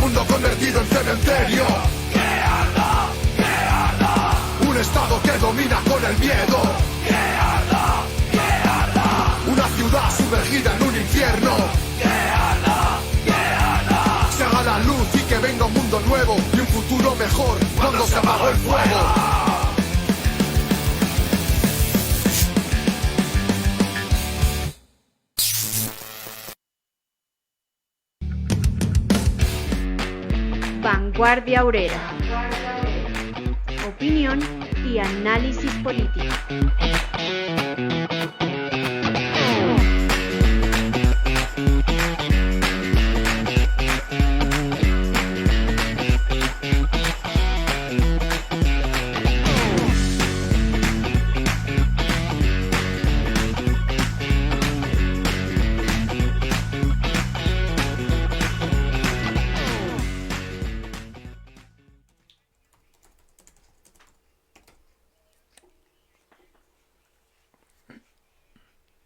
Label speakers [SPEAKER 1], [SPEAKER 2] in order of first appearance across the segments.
[SPEAKER 1] mundo convertido en cementerio. ¡Que arda! ¡Que arda! Un estado que domina con el miedo. ¡Que arda! ¡Que arda! Una ciudad sumergida en un infierno. ¡Que arda! ¡Que arda! Se haga la luz y que venga un mundo nuevo y un futuro mejor cuando se apagó el fuego.
[SPEAKER 2] Vanguardia Obrera. Opinión y análisis político.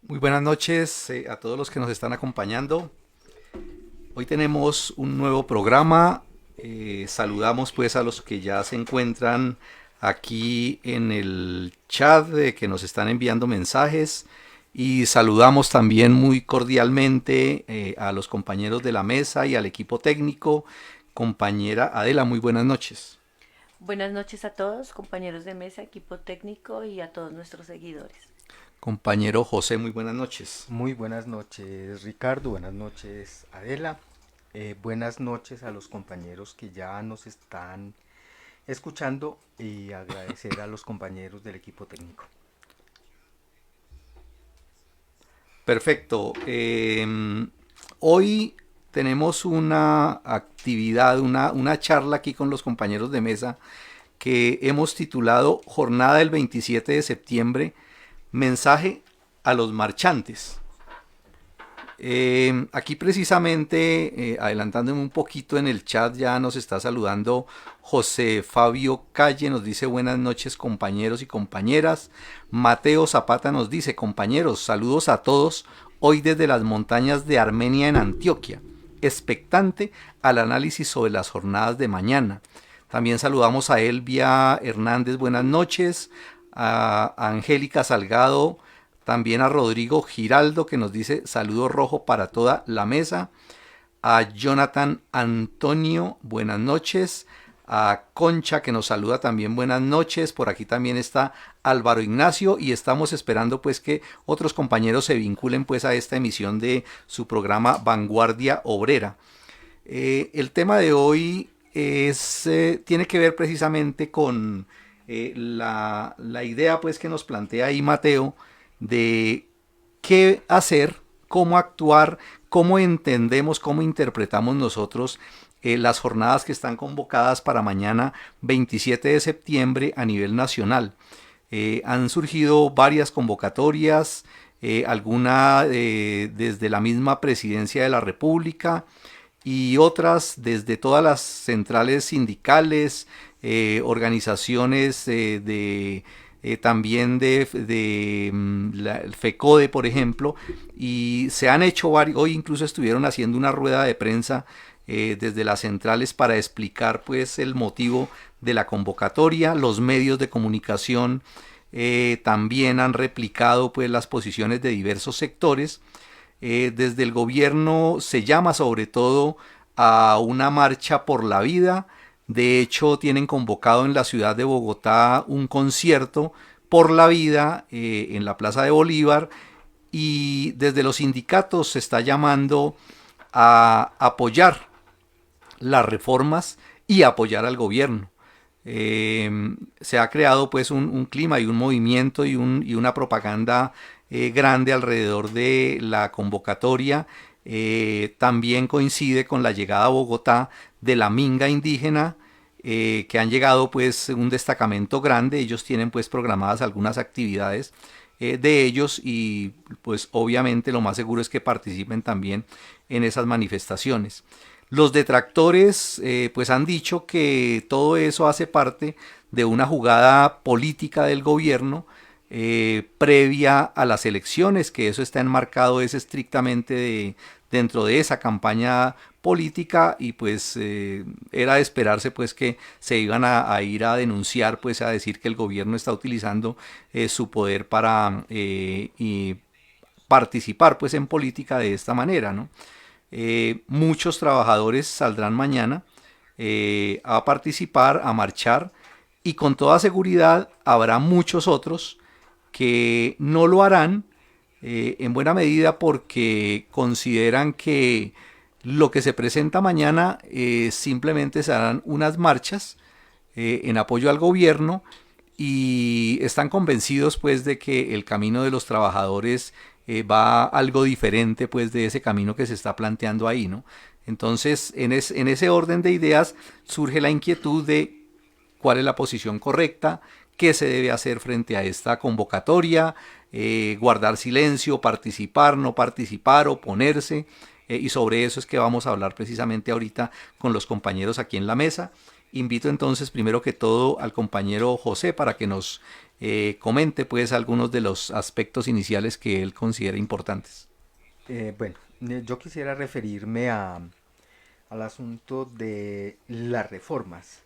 [SPEAKER 3] Muy buenas noches a todos los que nos están acompañando. Hoy tenemos un nuevo programa. Saludamos pues a los que ya se encuentran aquí en el chat, que nos están enviando mensajes, y saludamos también muy cordialmente a los compañeros de la mesa y al equipo técnico. Compañera Adela, muy buenas noches.
[SPEAKER 4] Buenas noches a todos, compañeros de mesa, equipo técnico y a todos nuestros seguidores.
[SPEAKER 3] Compañero José, muy buenas noches.
[SPEAKER 5] Muy buenas noches, Ricardo. Buenas noches, Adela. Buenas noches a los compañeros que ya nos están escuchando y agradecer a los compañeros del equipo técnico.
[SPEAKER 3] Perfecto. Hoy tenemos una actividad, una charla aquí con los compañeros de mesa que hemos titulado Jornada del 27 de septiembre. Mensaje a los marchantes. Aquí precisamente, adelantándome un poquito en el chat, ya nos está saludando José Fabio Calle, nos dice buenas noches compañeros y compañeras. Mateo Zapata nos dice compañeros, saludos a todos, hoy desde las montañas de Armenia en Antioquia, expectante al análisis sobre las jornadas de mañana. También saludamos a Elvia Hernández, buenas noches. A Angélica Salgado, también a Rodrigo Giraldo que nos dice saludo rojo para toda la mesa, a Jonathan Antonio, buenas noches, a Concha que nos saluda también buenas noches, por aquí también está Álvaro Ignacio y estamos esperando pues que otros compañeros se vinculen pues a esta emisión de su programa Vanguardia Obrera. El tema de hoy tiene que ver precisamente con la idea pues que nos plantea ahí Mateo de qué hacer, cómo actuar, cómo entendemos, cómo interpretamos nosotros las jornadas que están convocadas para mañana 27 de septiembre a nivel nacional. Han surgido varias convocatorias, alguna desde la misma Presidencia de la República y otras desde todas las centrales sindicales, organizaciones también de la FECODE, por ejemplo, y se han hecho varios. Hoy incluso estuvieron haciendo una rueda de prensa desde las centrales para explicar pues el motivo de la convocatoria. Los medios de comunicación también han replicado pues las posiciones de diversos sectores. Desde el gobierno se llama sobre todo a una marcha por la vida. De hecho, tienen convocado en la ciudad de Bogotá un concierto por la vida en la Plaza de Bolívar, y desde los sindicatos se está llamando a apoyar las reformas y apoyar al gobierno. Se ha creado pues un clima y un movimiento y una propaganda grande alrededor de la convocatoria. También coincide con la llegada a Bogotá de la minga indígena, que han llegado pues un destacamento grande. Ellos tienen pues programadas algunas actividades de ellos y pues obviamente lo más seguro es que participen también en esas manifestaciones. Los detractores pues han dicho que todo eso hace parte de una jugada política del gobierno previa a las elecciones, que eso está enmarcado es estrictamente dentro de esa campaña política, y pues era de esperarse pues que se iban a ir a denunciar, pues a decir que el gobierno está utilizando su poder para y participar pues en política de esta manera, ¿no? Muchos trabajadores saldrán mañana a participar, a marchar, y con toda seguridad habrá muchos otros que no lo harán, en buena medida porque consideran que lo que se presenta mañana simplemente serán unas marchas en apoyo al gobierno, y están convencidos pues de que el camino de los trabajadores va algo diferente pues de ese camino que se está planteando ahí, ¿no? Entonces en ese orden de ideas surge la inquietud de cuál es la posición correcta, qué se debe hacer frente a esta convocatoria, guardar silencio, participar, no participar, oponerse, y sobre eso es que vamos a hablar precisamente ahorita con los compañeros aquí en la mesa. Invito entonces primero que todo al compañero José para que nos comente pues algunos de los aspectos iniciales que él considera importantes.
[SPEAKER 5] Bueno, yo quisiera referirme al asunto de las reformas.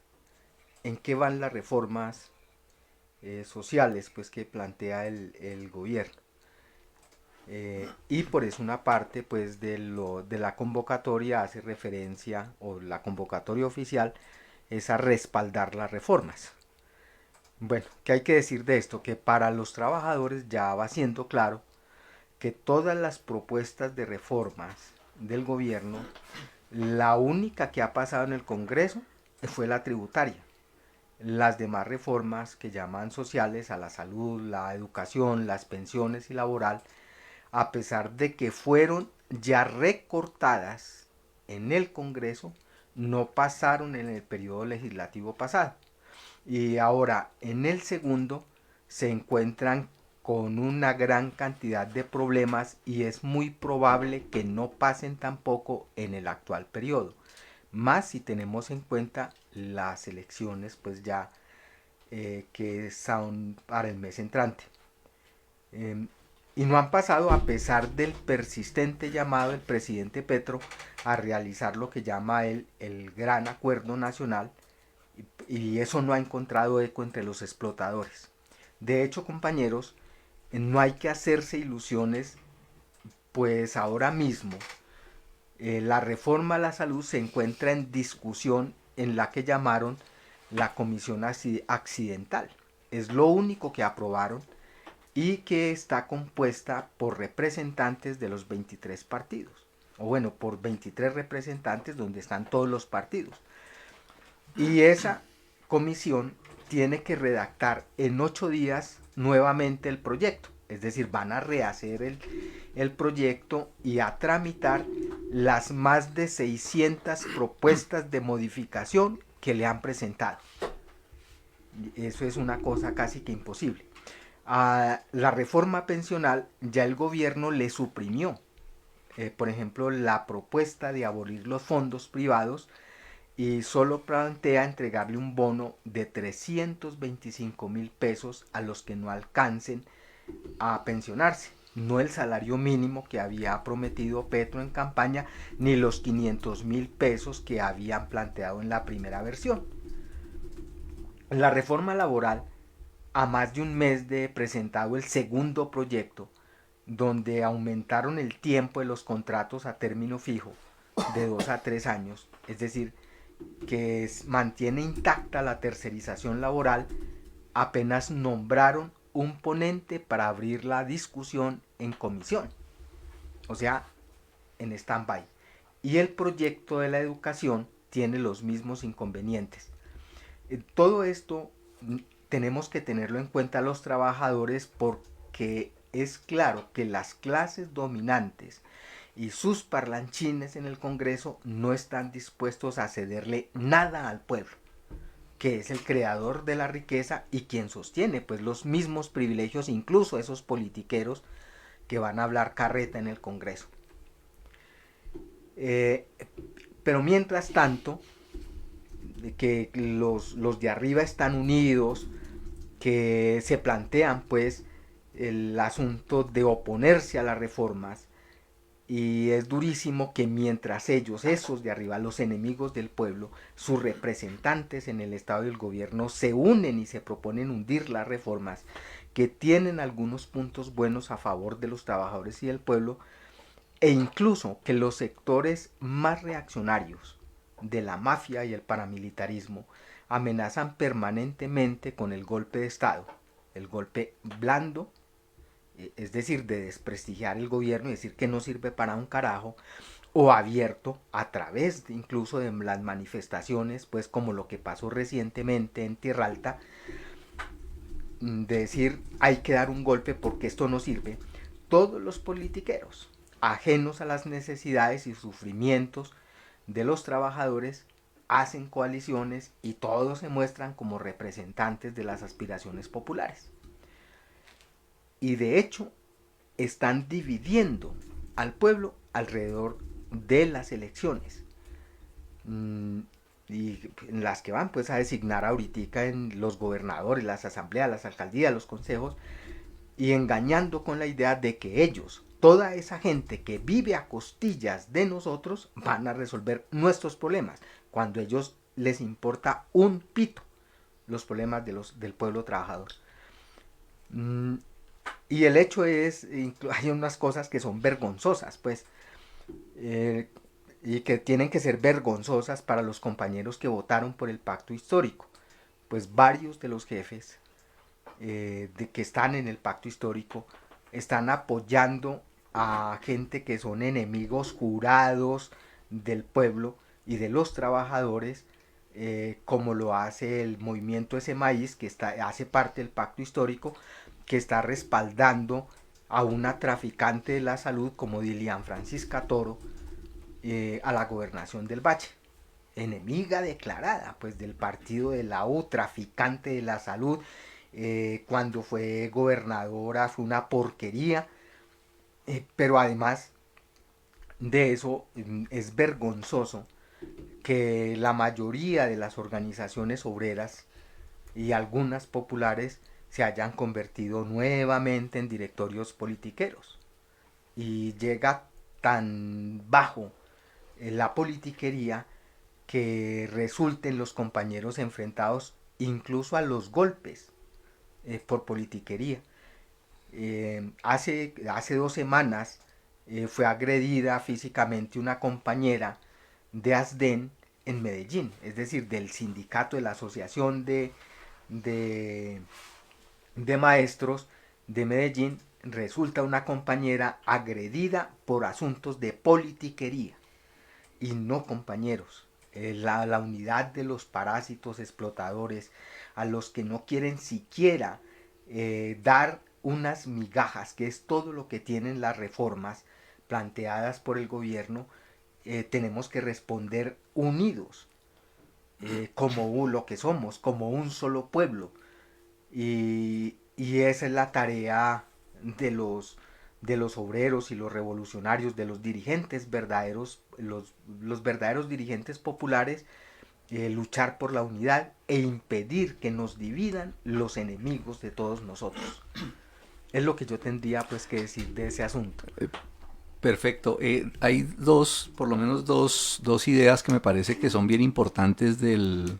[SPEAKER 5] ¿En qué van las reformas sociales pues, que plantea el gobierno? Y por eso una parte pues, de la convocatoria hace referencia, o la convocatoria oficial, es a respaldar las reformas. Bueno, ¿qué hay que decir de esto? Que para los trabajadores ya va siendo claro que todas las propuestas de reformas del gobierno, la única que ha pasado en el Congreso fue la tributaria. Las demás reformas que llaman sociales, a la salud, la educación, las pensiones y laboral, a pesar de que fueron ya recortadas en el Congreso, no pasaron en el periodo legislativo pasado. Y ahora en el segundo se encuentran con una gran cantidad de problemas, y es muy probable que no pasen tampoco en el actual periodo. Más si tenemos en cuenta las elecciones pues ya que son para el mes entrante. Y no han pasado a pesar del persistente llamado del presidente Petro a realizar lo que llama él el gran acuerdo nacional, y eso no ha encontrado eco entre los explotadores. De hecho, compañeros, no hay que hacerse ilusiones, pues ahora mismo la reforma a la salud se encuentra en discusión en la que llamaron la comisión accidental. Es lo único que aprobaron, y que está compuesta por representantes de los 23 partidos, o bueno, por 23 representantes donde están todos los partidos. Y esa comisión tiene que redactar en 8 días nuevamente el proyecto, es decir, van a rehacer el proyecto y a tramitar las más de 600 propuestas de modificación que le han presentado. Eso es una cosa casi que imposible. A la reforma pensional ya el gobierno le suprimió, por ejemplo, la propuesta de abolir los fondos privados, y solo plantea entregarle un bono de 325.000 pesos a los que no alcancen a pensionarse, no el salario mínimo que había prometido Petro en campaña, ni los 500.000 pesos que habían planteado en la primera versión. La reforma laboral, a más de un mes de presentado el segundo proyecto, donde aumentaron el tiempo de los contratos a término fijo de 2 a 3 años, es decir, que mantiene intacta la tercerización laboral, apenas nombraron un ponente para abrir la discusión en comisión, o sea, en stand-by. Y el proyecto de la educación tiene los mismos inconvenientes. Todo esto tenemos que tenerlo en cuenta los trabajadores, porque es claro que las clases dominantes y sus parlanchines en el Congreso no están dispuestos a cederle nada al pueblo, que es el creador de la riqueza y quien sostiene pues los mismos privilegios, incluso esos politiqueros que van a hablar carreta en el Congreso. Pero mientras tanto, que los de arriba están unidos, que se plantean pues el asunto de oponerse a las reformas, y es durísimo que mientras ellos, esos de arriba, los enemigos del pueblo, sus representantes en el Estado y el gobierno, se unen y se proponen hundir las reformas que tienen algunos puntos buenos a favor de los trabajadores y del pueblo, e incluso que los sectores más reaccionarios de la mafia y el paramilitarismo amenazan permanentemente con el golpe de Estado, el golpe blando, es decir, de desprestigiar el gobierno y decir que no sirve para un carajo, o abierto a través incluso de las manifestaciones, pues como lo que pasó recientemente en Tierra Alta, de decir hay que dar un golpe porque esto no sirve. Todos los politiqueros, ajenos a las necesidades y sufrimientos de los trabajadores, hacen coaliciones y todos se muestran como representantes de las aspiraciones populares. Y de hecho están dividiendo al pueblo alrededor de las elecciones, y en las que van pues a designar ahorita en los gobernadores, las asambleas, las alcaldías, los consejos, y engañando con la idea de que ellos, toda esa gente que vive a costillas de nosotros, van a resolver nuestros problemas, cuando a ellos les importa un pito los problemas del pueblo trabajador. Y el hecho es, hay unas cosas que son vergonzosas, pues, y que tienen que ser vergonzosas para los compañeros que votaron por el pacto histórico. Pues varios de los jefes que están en el pacto histórico están apoyando a gente que son enemigos jurados del pueblo y de los trabajadores, como lo hace el movimiento Ese Maíz, que hace parte del pacto histórico, que está respaldando a una traficante de la salud como Dilian Francisca Toro a la gobernación del Valle, enemiga declarada pues del partido de la U, traficante de la salud. Cuando fue gobernadora fue una porquería, pero además de eso es vergonzoso que la mayoría de las organizaciones obreras y algunas populares se hayan convertido nuevamente en directorios politiqueros, y llega tan bajo la politiquería que resulten los compañeros enfrentados incluso a los golpes por politiquería. Hace 2 semanas fue agredida físicamente una compañera de ASDEN en Medellín, es decir, del sindicato de la asociación de maestros de Medellín. Resulta una compañera agredida por asuntos de politiquería. Y no, compañeros, la unidad de los parásitos explotadores, a los que no quieren siquiera dar unas migajas, que es todo lo que tienen las reformas planteadas por el gobierno, tenemos que responder unidos, como lo que somos, como un solo pueblo. Y esa es la tarea de los obreros y los revolucionarios, de los dirigentes verdaderos, los verdaderos dirigentes populares, luchar por la unidad e impedir que nos dividan los enemigos de todos nosotros. Es lo que yo tendría pues que decir de ese asunto.
[SPEAKER 3] Perfecto. Hay por lo menos dos ideas que me parece que son bien importantes de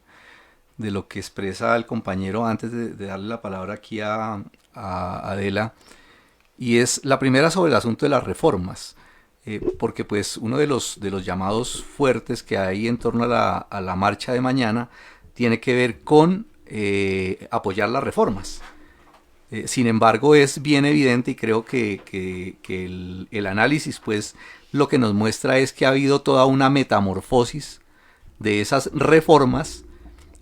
[SPEAKER 3] lo que expresa el compañero antes de darle la palabra aquí a Adela. Y es la primera sobre el asunto de las reformas, porque pues uno de los llamados fuertes que hay en torno a la marcha de mañana tiene que ver con apoyar las reformas. Sin embargo, es bien evidente, y creo que el análisis pues lo que nos muestra es que ha habido toda una metamorfosis de esas reformas,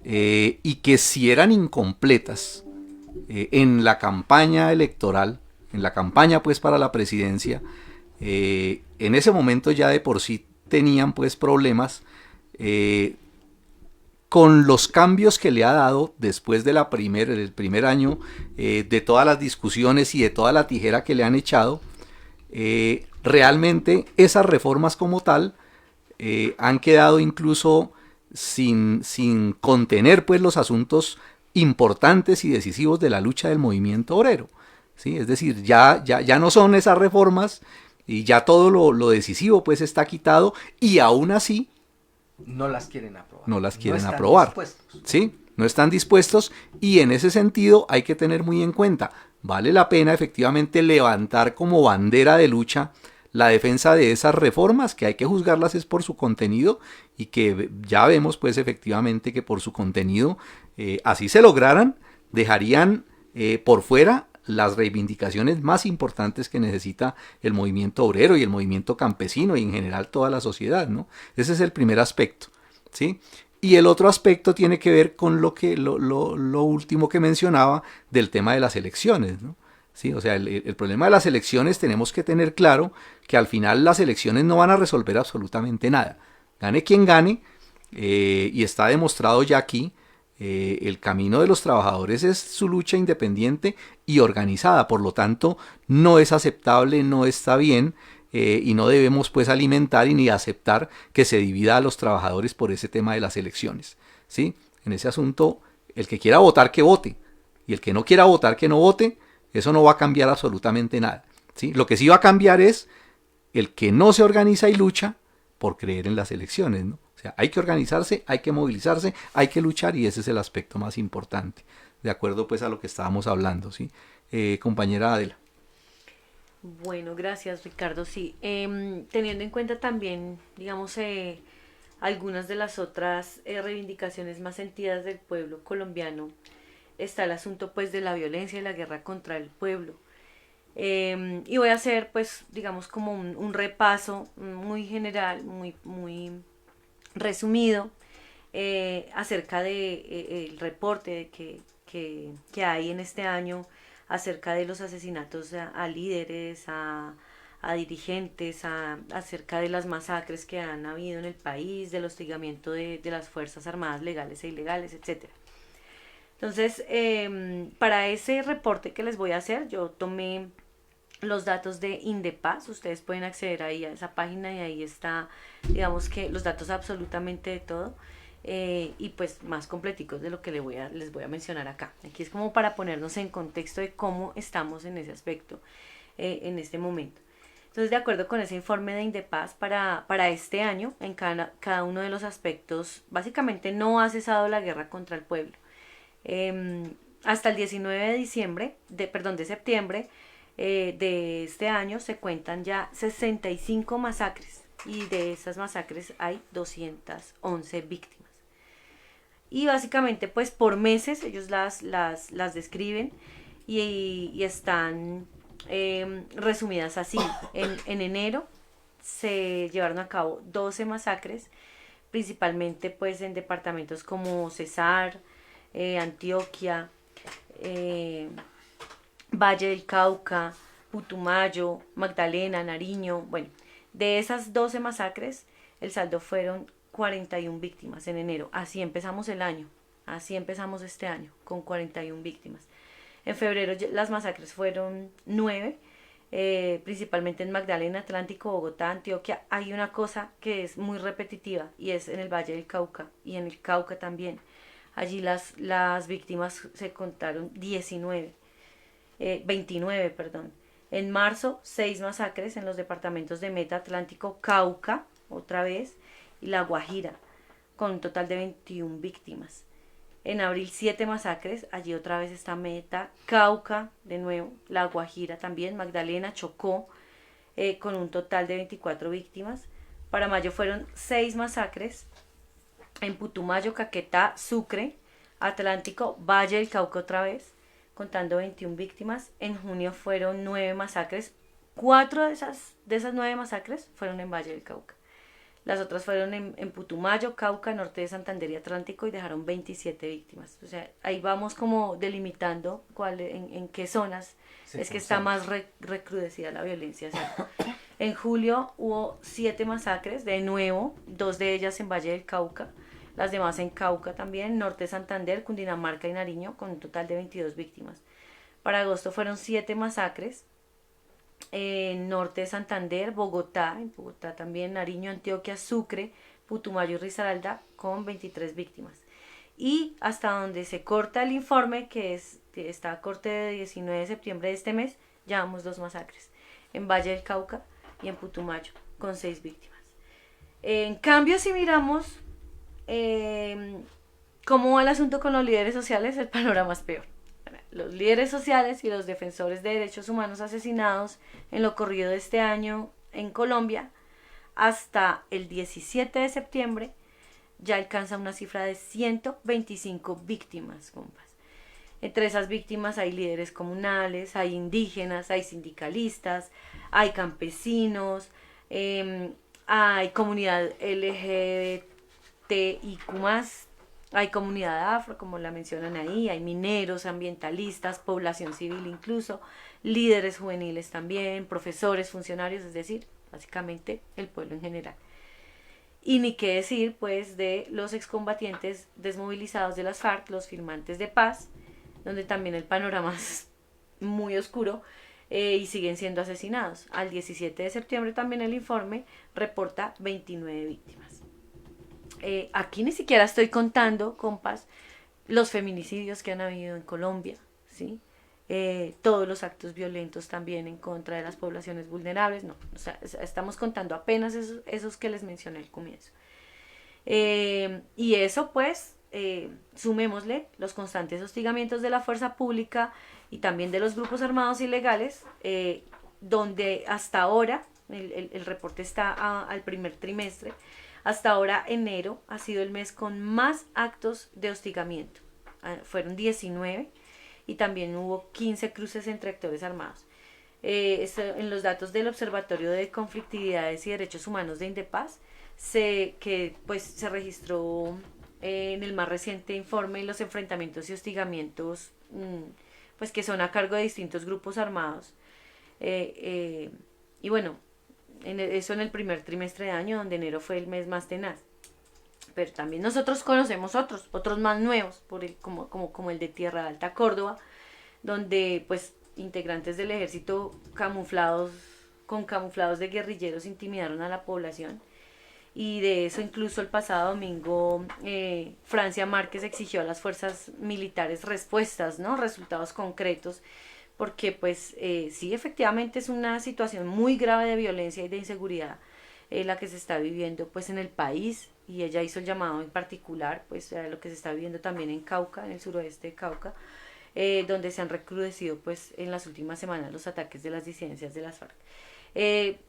[SPEAKER 3] y que si eran incompletas en la campaña electoral, en la campaña pues para la presidencia, en ese momento ya de por sí tenían pues problemas con los cambios que le ha dado después de el primer año, de todas las discusiones y de toda la tijera que le han echado. Realmente esas reformas como tal han quedado incluso sin contener pues los asuntos importantes y decisivos de la lucha del movimiento obrero. ¿sí? Es decir, ya no son esas reformas y ya todo lo decisivo pues está quitado y aún así
[SPEAKER 5] No las quieren aprobar.
[SPEAKER 3] no las quieren
[SPEAKER 5] están
[SPEAKER 3] aprobar.
[SPEAKER 5] dispuestos.
[SPEAKER 3] ¿Sí? No están dispuestos y en ese sentido hay que tener muy en cuenta, vale la pena efectivamente levantar como bandera de lucha la defensa de esas reformas, que hay que juzgarlas es por su contenido y que ya vemos pues efectivamente que por su contenido, así se lograran, dejarían por fuera las reivindicaciones más importantes que necesita el movimiento obrero y el movimiento campesino y en general toda la sociedad, ¿no? Ese es el primer aspecto, ¿sí? Y el otro aspecto tiene que ver con lo último que mencionaba del tema de las elecciones, ¿no? Sí, o sea, el problema de las elecciones tenemos que tener claro que al final las elecciones no van a resolver absolutamente nada. Gane quien gane, y está demostrado ya aquí, el camino de los trabajadores es su lucha independiente y organizada, por lo tanto no es aceptable, no está bien, y no debemos pues alimentar y ni aceptar que se divida a los trabajadores por ese tema de las elecciones, ¿sí? En ese asunto, el que quiera votar que vote y el que no quiera votar que no vote, eso no va a cambiar absolutamente nada, ¿sí? Lo que sí va a cambiar es el que no se organiza y lucha por creer en las elecciones, ¿no? O sea, hay que organizarse, hay que movilizarse, hay que luchar y ese es el aspecto más importante, de acuerdo pues a lo que estábamos hablando, ¿sí? Compañera Adela.
[SPEAKER 4] Bueno, gracias Ricardo. Sí, teniendo en cuenta también, digamos, algunas de las otras reivindicaciones más sentidas del pueblo colombiano, está el asunto pues de la violencia y la guerra contra el pueblo. Y voy a hacer pues, digamos, como un repaso muy general, muy resumido, acerca de el reporte que hay en este año acerca de los asesinatos a líderes, a dirigentes, acerca de las masacres que han habido en el país, del hostigamiento de las Fuerzas Armadas legales e ilegales, etcétera. Entonces, para ese reporte que les voy a hacer, yo tomé los datos de Indepaz. Ustedes pueden acceder ahí a esa página y ahí está, digamos que los datos absolutamente de todo. Y pues más completicos de lo que les voy a mencionar acá. Aquí es como para ponernos en contexto de cómo estamos en ese aspecto en este momento. Entonces, de acuerdo con ese informe de Indepaz, para este año, en cada uno de los aspectos, básicamente no ha cesado la guerra contra el pueblo. Hasta el 19 de septiembre de este año se cuentan ya 65 masacres y de esas masacres hay 211 víctimas. Y básicamente pues por meses ellos las describen y están resumidas así. En enero se llevaron a cabo 12 masacres, principalmente pues en departamentos como Cesar, Antioquia, Valle del Cauca, Putumayo, Magdalena, Nariño. Bueno, de esas 12 masacres, el saldo fueron 41 víctimas en enero. Así empezamos el año, así empezamos este año, con 41 víctimas. En febrero las masacres fueron 9, principalmente en Magdalena, Atlántico, Bogotá, Antioquia. Hay una cosa que es muy repetitiva y es en el Valle del Cauca y en el Cauca también. Allí las víctimas se contaron 29, perdón. En marzo, 6 masacres en los departamentos de Meta, Atlántico, Cauca, otra vez, y La Guajira, con un total de 21 víctimas. En abril, 7 masacres, allí otra vez está Meta, Cauca, de nuevo, La Guajira también, Magdalena, Chocó, con un total de 24 víctimas. Para mayo fueron 6 masacres, en Putumayo, Caquetá, Sucre, Atlántico, Valle del Cauca otra vez, contando 21 víctimas. En junio fueron 9 masacres. 4 de esas 9 masacres fueron en Valle del Cauca. Las otras fueron en Putumayo, Cauca, Norte de Santander y Atlántico y dejaron 27 víctimas. O sea, ahí vamos como delimitando en qué zonas es que está más recrudecida la violencia. O sea, en julio hubo 7 masacres, de nuevo, 2 de ellas en Valle del Cauca, las demás en Cauca también, Norte de Santander, Cundinamarca y Nariño, con un total de 22 víctimas. Para agosto fueron 7 masacres, en Norte de Santander, Bogotá, en Bogotá también, Nariño, Antioquia, Sucre, Putumayo y Risaralda, con 23 víctimas. y hasta donde se corta el informe, que está a corte de 19 de septiembre de este mes, llevamos 2 masacres, en Valle del Cauca y en Putumayo, con 6 víctimas. En cambio, si miramos cómo va el asunto con los líderes sociales, el panorama es peor. Los líderes sociales y los defensores de derechos humanos asesinados en lo corrido de este año en Colombia, hasta el 17 de septiembre, ya alcanza una cifra de 125 víctimas, compas. Entre esas víctimas hay líderes comunales, hay indígenas, hay sindicalistas, hay campesinos, hay comunidad LGBTIQ+, hay comunidad afro, como la mencionan ahí, hay mineros, ambientalistas, población civil incluso, líderes juveniles también, profesores, funcionarios, es decir, básicamente el pueblo en general. Y ni qué decir, pues, de los excombatientes desmovilizados de las FARC, los firmantes de paz, donde también el panorama es muy oscuro, y siguen siendo asesinados. Al 17 de septiembre también el informe reporta 29 víctimas. Aquí ni siquiera estoy contando, compas, los feminicidios que han habido en Colombia, ¿sí? Todos los actos violentos también en contra de las poblaciones vulnerables, no, o sea, estamos contando apenas esos que les mencioné al comienzo. Y eso pues, sumémosle los constantes hostigamientos de la fuerza pública y también de los grupos armados ilegales, donde hasta ahora, el reporte está al primer trimestre, hasta ahora enero ha sido el mes con más actos de hostigamiento, fueron 19, y también hubo 15 cruces entre actores armados. En los datos del Observatorio de Conflictividades y Derechos Humanos de Indepaz, se registró en el más reciente informe los enfrentamientos y hostigamientos pues que son a cargo de distintos grupos armados. Y bueno, eso en el primer trimestre de año, donde enero fue el mes más tenaz. Pero también nosotros conocemos otros más nuevos, como el de Tierra Alta, Córdoba, donde pues integrantes del ejército camuflados de guerrilleros intimidaron a la población. Y de eso incluso el pasado domingo Francia Márquez exigió a las fuerzas militares respuestas, ¿no? Resultados concretos, porque pues sí, efectivamente es una situación muy grave de violencia y de inseguridad la que se está viviendo pues en el país, y ella hizo el llamado en particular pues a lo que se está viviendo también en Cauca, en el suroeste de Cauca, donde se han recrudecido pues en las últimas semanas los ataques de las disidencias de las FARC.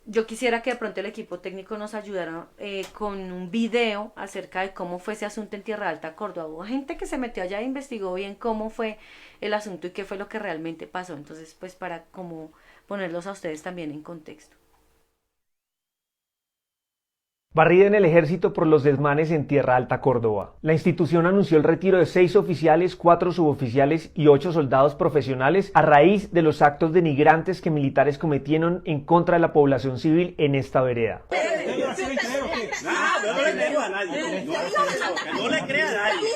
[SPEAKER 4] Yo quisiera que de pronto el equipo técnico nos ayudara con un video acerca de cómo fue ese asunto en Tierra Alta, Córdoba. Hubo gente que se metió allá e investigó bien cómo fue el asunto y qué fue lo que realmente pasó. Entonces, pues para como ponerlos a ustedes también en contexto.
[SPEAKER 6] Barrida en el ejército por los desmanes en Tierra Alta, Córdoba. La institución anunció el retiro de 6 oficiales, 4 suboficiales y 8 soldados profesionales a raíz de los actos denigrantes que militares cometieron en contra de la población civil en esta vereda.
[SPEAKER 7] No le creo a nadie. No le crea a nadie.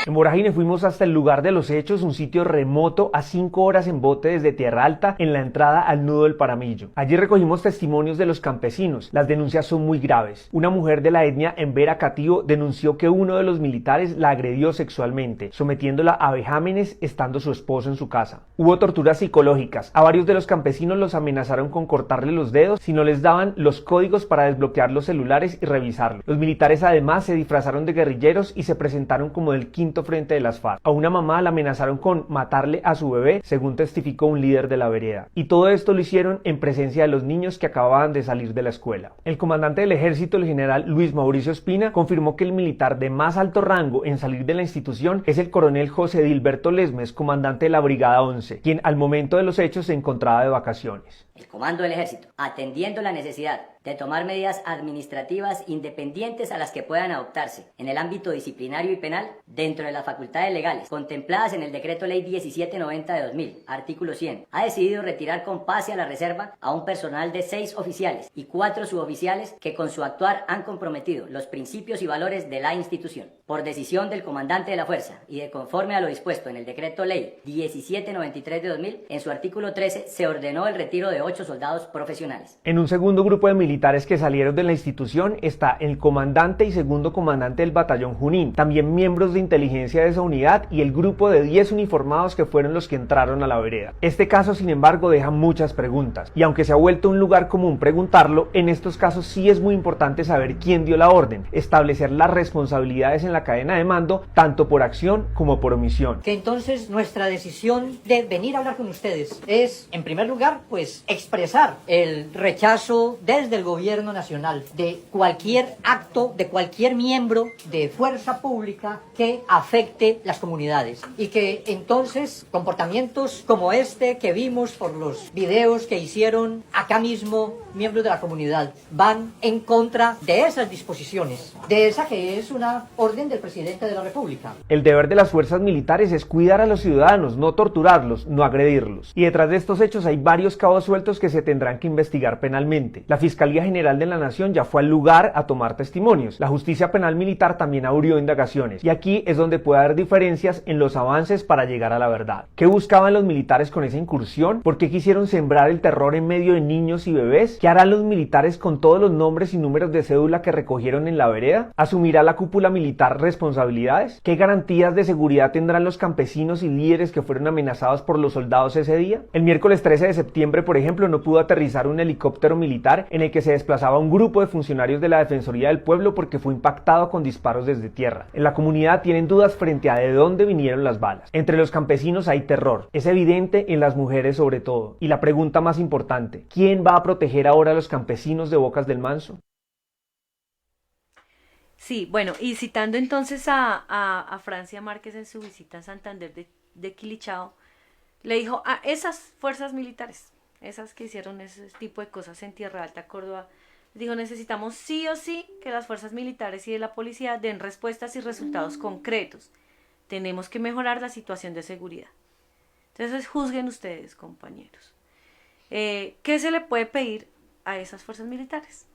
[SPEAKER 6] En Voragine fuimos hasta el lugar de los hechos, un sitio remoto a 5 horas en bote desde Tierra Alta, en la entrada al nudo del Paramillo. Allí recogimos testimonios de los campesinos. Las denuncias son muy graves. Una mujer de la etnia Embera Catío denunció que uno de los militares la agredió sexualmente, sometiéndola a vejámenes estando su esposo en su casa. Hubo torturas psicológicas. A varios de los campesinos los amenazaron con cortarle los dedos si no les daban los códigos para desbloquear los celulares y revisarlos. Los militares además se disfrazaron de guerrilleros y se presentaron como del quinto frente de las FARC. A una mamá la amenazaron con matarle a su bebé, según testificó un líder de la vereda. Y todo esto lo hicieron en presencia de los niños que acababan de salir de la escuela. El comandante del ejército, el general Luis Mauricio Espina, confirmó que el militar de más alto rango en salir de la institución es el coronel José Dilberto Lesmes, comandante de la Brigada 11, quien al momento de los hechos se encontraba de vacaciones.
[SPEAKER 8] El comando del ejército, atendiendo la necesidad de tomar medidas administrativas independientes a las que puedan adoptarse en el ámbito disciplinario y penal dentro de las facultades legales contempladas en el Decreto Ley 1790 de 2000, artículo 100, ha decidido retirar con pase a la reserva a un personal de 6 oficiales y 4 suboficiales que con su actuar han comprometido los principios y valores de la institución. Por decisión del comandante de la fuerza y de conforme a lo dispuesto en el Decreto Ley 1793 de 2000, en su artículo 13 se ordenó el retiro de 8 soldados profesionales.
[SPEAKER 6] En un segundo grupo de militares militares que salieron de la institución está el comandante y segundo comandante del batallón Junín, también miembros de inteligencia de esa unidad y el grupo de 10 uniformados que fueron los que entraron a la vereda. Este caso, sin embargo, deja muchas preguntas, y aunque se ha vuelto un lugar común preguntarlo, en estos casos sí es muy importante saber quién dio la orden, establecer las responsabilidades en la cadena de mando, tanto por acción como por omisión.
[SPEAKER 9] Que entonces nuestra decisión de venir a hablar con ustedes es, en primer lugar, pues expresar el rechazo desde el gobierno nacional de cualquier acto, de cualquier miembro de fuerza pública que afecte las comunidades, y que entonces comportamientos como este que vimos por los videos que hicieron acá mismo miembros de la comunidad van en contra de esas disposiciones, de esa que es una orden del presidente de la República.
[SPEAKER 6] El deber de las fuerzas militares es cuidar a los ciudadanos, no torturarlos, no agredirlos. Y detrás de estos hechos hay varios cabos sueltos que se tendrán que investigar penalmente. La Fiscalía General de la Nación ya fue al lugar a tomar testimonios. La Justicia Penal Militar también abrió indagaciones. Y aquí es donde puede haber diferencias en los avances para llegar a la verdad. ¿Qué buscaban los militares con esa incursión? ¿Por qué quisieron sembrar el terror en medio de niños y bebés? ¿Qué harán los militares con todos los nombres y números de cédula que recogieron en la vereda? ¿Asumirá la cúpula militar responsabilidades? ¿Qué garantías de seguridad tendrán los campesinos y líderes que fueron amenazados por los soldados ese día? El miércoles 13 de septiembre, por ejemplo, no pudo aterrizar un helicóptero militar en el que se desplazaba un grupo de funcionarios de la Defensoría del Pueblo porque fue impactado con disparos desde tierra. En la comunidad tienen dudas frente a de dónde vinieron las balas. Entre los campesinos hay terror. Es evidente en las mujeres sobre todo. Y la pregunta más importante, ¿quién va a proteger ahora a los campesinos de Bocas del Manso?
[SPEAKER 4] Sí, bueno, y citando entonces a Francia Márquez en su visita a Santander de Quilichao, le dijo a esas fuerzas militares, esas que hicieron ese tipo de cosas en Tierra Alta, Córdoba, dijo, necesitamos sí o sí que las fuerzas militares y de la policía den respuestas y resultados concretos. Tenemos que mejorar la situación de seguridad. Entonces juzguen ustedes, compañeros. ¿Qué se le puede pedir a esas fuerzas militares?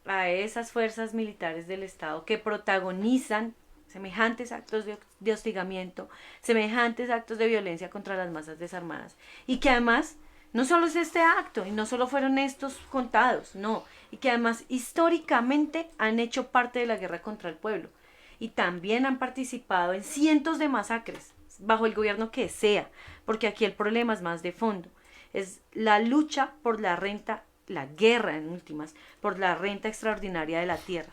[SPEAKER 4] A esas fuerzas militares del Estado que protagonizan semejantes actos de hostigamiento, semejantes actos de violencia contra las masas desarmadas, y que además no solo es este acto y no solo fueron estos contados, no, y que además históricamente han hecho parte de la guerra contra el pueblo y también han participado en cientos de masacres bajo el gobierno que sea, porque aquí el problema es más de fondo, es la lucha por la renta, la guerra en últimas, por la renta extraordinaria de la tierra.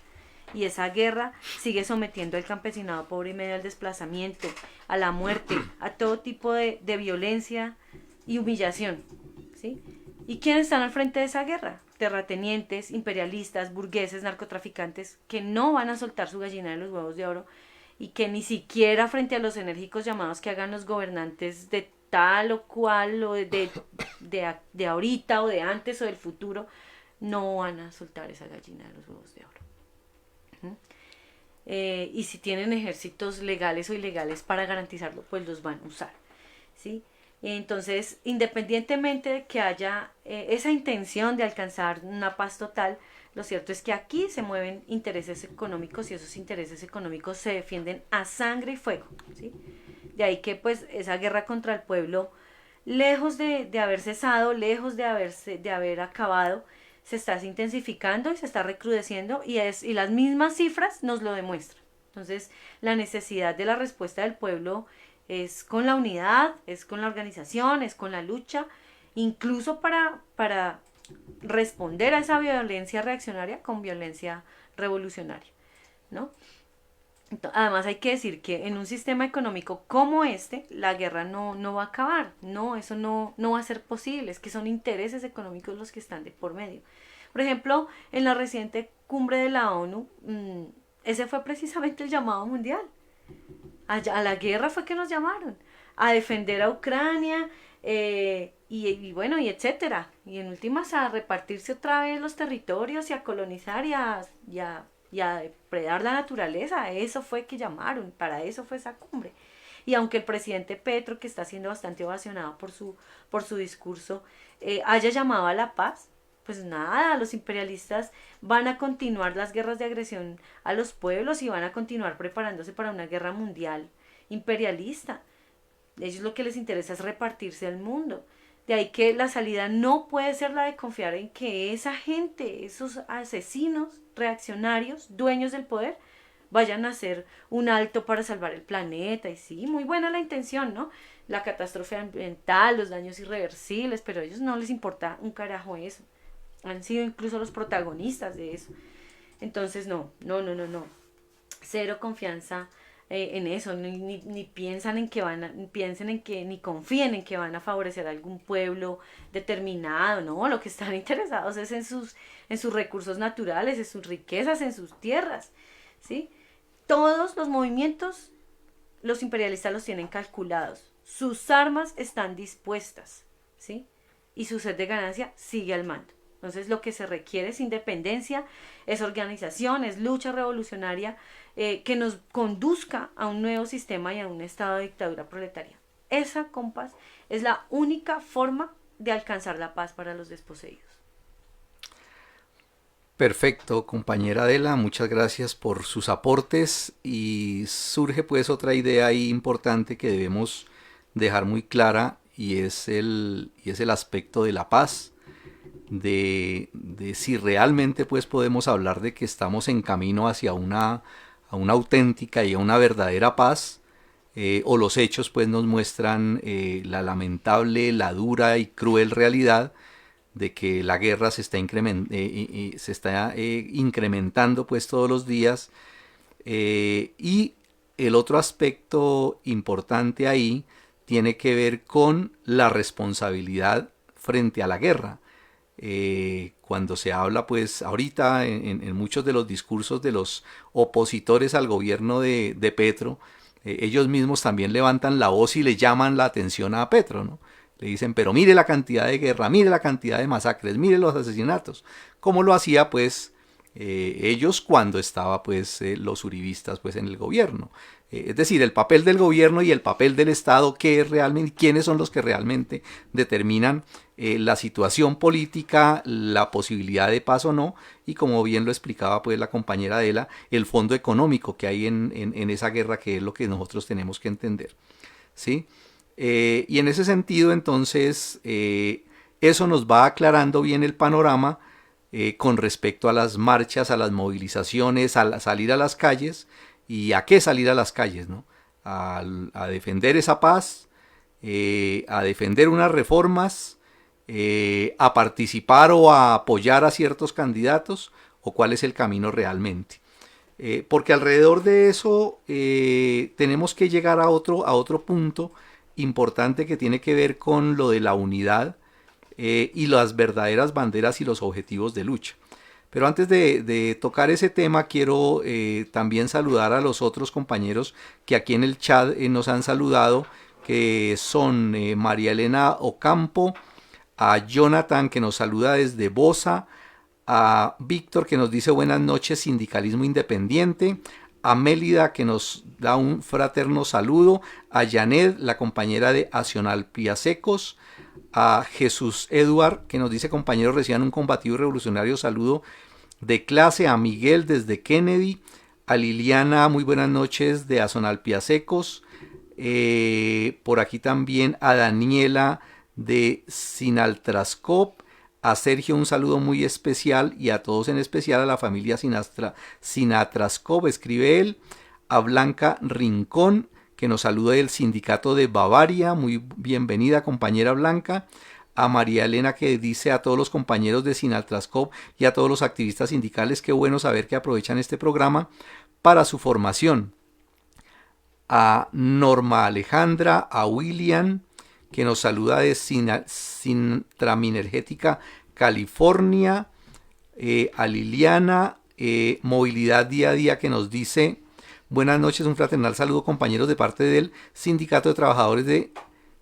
[SPEAKER 4] Y esa guerra sigue sometiendo al campesinado pobre y medio al desplazamiento, a la muerte, a todo tipo de violencia y humillación, ¿sí? ¿Y quiénes están al frente de esa guerra? Terratenientes, imperialistas, burgueses, narcotraficantes, que no van a soltar su gallina de los huevos de oro y que ni siquiera frente a los enérgicos llamados que hagan los gobernantes de tal o cual o de ahorita o de antes o del futuro, no van a soltar esa gallina de los huevos de oro. Y si tienen ejércitos legales o ilegales para garantizarlo, pues los van a usar, ¿sí? Entonces, independientemente de que haya esa intención de alcanzar una paz total, lo cierto es que aquí se mueven intereses económicos y esos intereses económicos se defienden a sangre y fuego, ¿sí? De ahí que pues esa guerra contra el pueblo, lejos de haber cesado, lejos de haber acabado, se está intensificando y se está recrudeciendo y las mismas cifras nos lo demuestran. Entonces, la necesidad de la respuesta del pueblo es con la unidad, es con la organización, es con la lucha, incluso para responder a esa violencia reaccionaria con violencia revolucionaria, ¿no? Además hay que decir que en un sistema económico como este, la guerra no va a acabar, no, eso no va a ser posible, es que son intereses económicos los que están de por medio. Por ejemplo, en la reciente cumbre de la ONU, ese fue precisamente el llamado mundial. A la guerra fue que nos llamaron, a defender a Ucrania, y bueno, y etcétera. Y en últimas a repartirse otra vez los territorios y a colonizar y a depredar la naturaleza. Eso fue que llamaron, para eso fue esa cumbre. Y aunque el presidente Petro, que está siendo bastante ovacionado por su discurso, haya llamado a la paz, pues nada, los imperialistas van a continuar las guerras de agresión a los pueblos y van a continuar preparándose para una guerra mundial imperialista. A ellos lo que les interesa es repartirse el mundo. De ahí que la salida no puede ser la de confiar en que esa gente, esos asesinos, reaccionarios, dueños del poder, vayan a hacer un alto para salvar el planeta. Y sí, muy buena la intención, ¿no? La catástrofe ambiental, los daños irreversibles, pero a ellos no les importa un carajo eso. Han sido incluso los protagonistas de eso. Entonces, no. Cero confianza en eso, ni piensan en que piensen en que, ni confíen en que van a favorecer a algún pueblo determinado, no, lo que están interesados es en sus recursos naturales, en sus riquezas, en sus tierras, ¿sí? Todos los movimientos los imperialistas los tienen calculados, sus armas están dispuestas, ¿sí? Y su sed de ganancia sigue al mando. Entonces lo que se requiere es independencia, es organización, es lucha revolucionaria que nos conduzca a un nuevo sistema y a un estado de dictadura proletaria. Esa, compas, es la única forma de alcanzar la paz para los desposeídos.
[SPEAKER 3] Perfecto, compañera Adela, muchas gracias por sus aportes y surge pues otra idea ahí importante que debemos dejar muy clara y es el aspecto de la paz. De si realmente pues podemos hablar de que estamos en camino hacia una auténtica y a una verdadera paz, o los hechos pues nos muestran la lamentable, la dura y cruel realidad de que la guerra se está incrementando pues todos los días, y el otro aspecto importante ahí tiene que ver con la responsabilidad frente a la guerra. Cuando se habla pues ahorita en muchos de los discursos de los opositores al gobierno de Petro, ellos mismos también levantan la voz y le llaman la atención a Petro, ¿no? Le dicen, pero mire la cantidad de guerra, mire la cantidad de masacres, mire los asesinatos, como lo hacía pues ellos cuando estaba pues los uribistas pues en el gobierno. Es decir, el papel del gobierno y el papel del Estado, quiénes son los que realmente determinan la situación política, la posibilidad de paz o no, y como bien lo explicaba pues la compañera Adela, el fondo económico que hay en esa guerra, que es lo que nosotros tenemos que entender, ¿sí? Y en ese sentido entonces eso nos va aclarando bien el panorama con respecto a las marchas, a las movilizaciones, a salir a las calles. ¿Y a qué salir a las calles, no? A defender esa paz, a defender unas reformas, a participar o a apoyar a ciertos candidatos, o cuál es el camino realmente. Porque alrededor de eso tenemos que llegar a otro punto importante que tiene que ver con lo de la unidad y las verdaderas banderas y los objetivos de lucha. Pero antes de tocar ese tema, quiero también saludar a los otros compañeros que aquí en el chat nos han saludado, que son María Elena Ocampo, a Jonathan, que nos saluda desde Bosa, a Víctor, que nos dice buenas noches, sindicalismo independiente, a Mélida, que nos da un fraterno saludo, a Janet, la compañera de Acional Piasecos, a Jesús Eduard, que nos dice compañeros reciban un combativo y revolucionario saludo de clase, a Miguel desde Kennedy, a Liliana, muy buenas noches de Acional Piasecos, por aquí también a Daniela de Sinaltrascop, a Sergio un saludo muy especial y a todos en especial a la familia Sinatrascop, escribe él, a Blanca Rincón, que nos saluda del sindicato de Bavaria, muy bienvenida compañera Blanca, a María Elena, que dice a todos los compañeros de Sinatrascop y a todos los activistas sindicales, qué bueno saber que aprovechan este programa para su formación, a Norma Alejandra, a William, que nos saluda de Sintraminergética California, a Liliana, Movilidad Día a Día, que nos dice buenas noches, un fraternal saludo compañeros de parte del Sindicato de Trabajadores de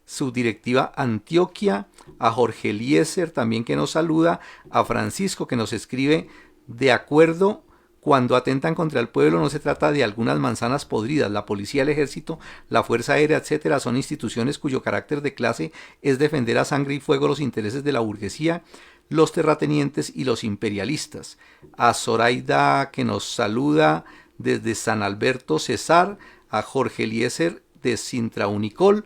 [SPEAKER 3] Subdirectiva Antioquia, a Jorge Eliezer también que nos saluda, a Francisco que nos escribe de acuerdo. Cuando atentan contra el pueblo no se trata de algunas manzanas podridas. La policía, el ejército, la fuerza aérea, etcétera, son instituciones cuyo carácter de clase es defender a sangre y fuego los intereses de la burguesía, los terratenientes y los imperialistas. A Zoraida, que nos saluda desde San Alberto Cesar, a Jorge Eliezer de Sintra Unicol,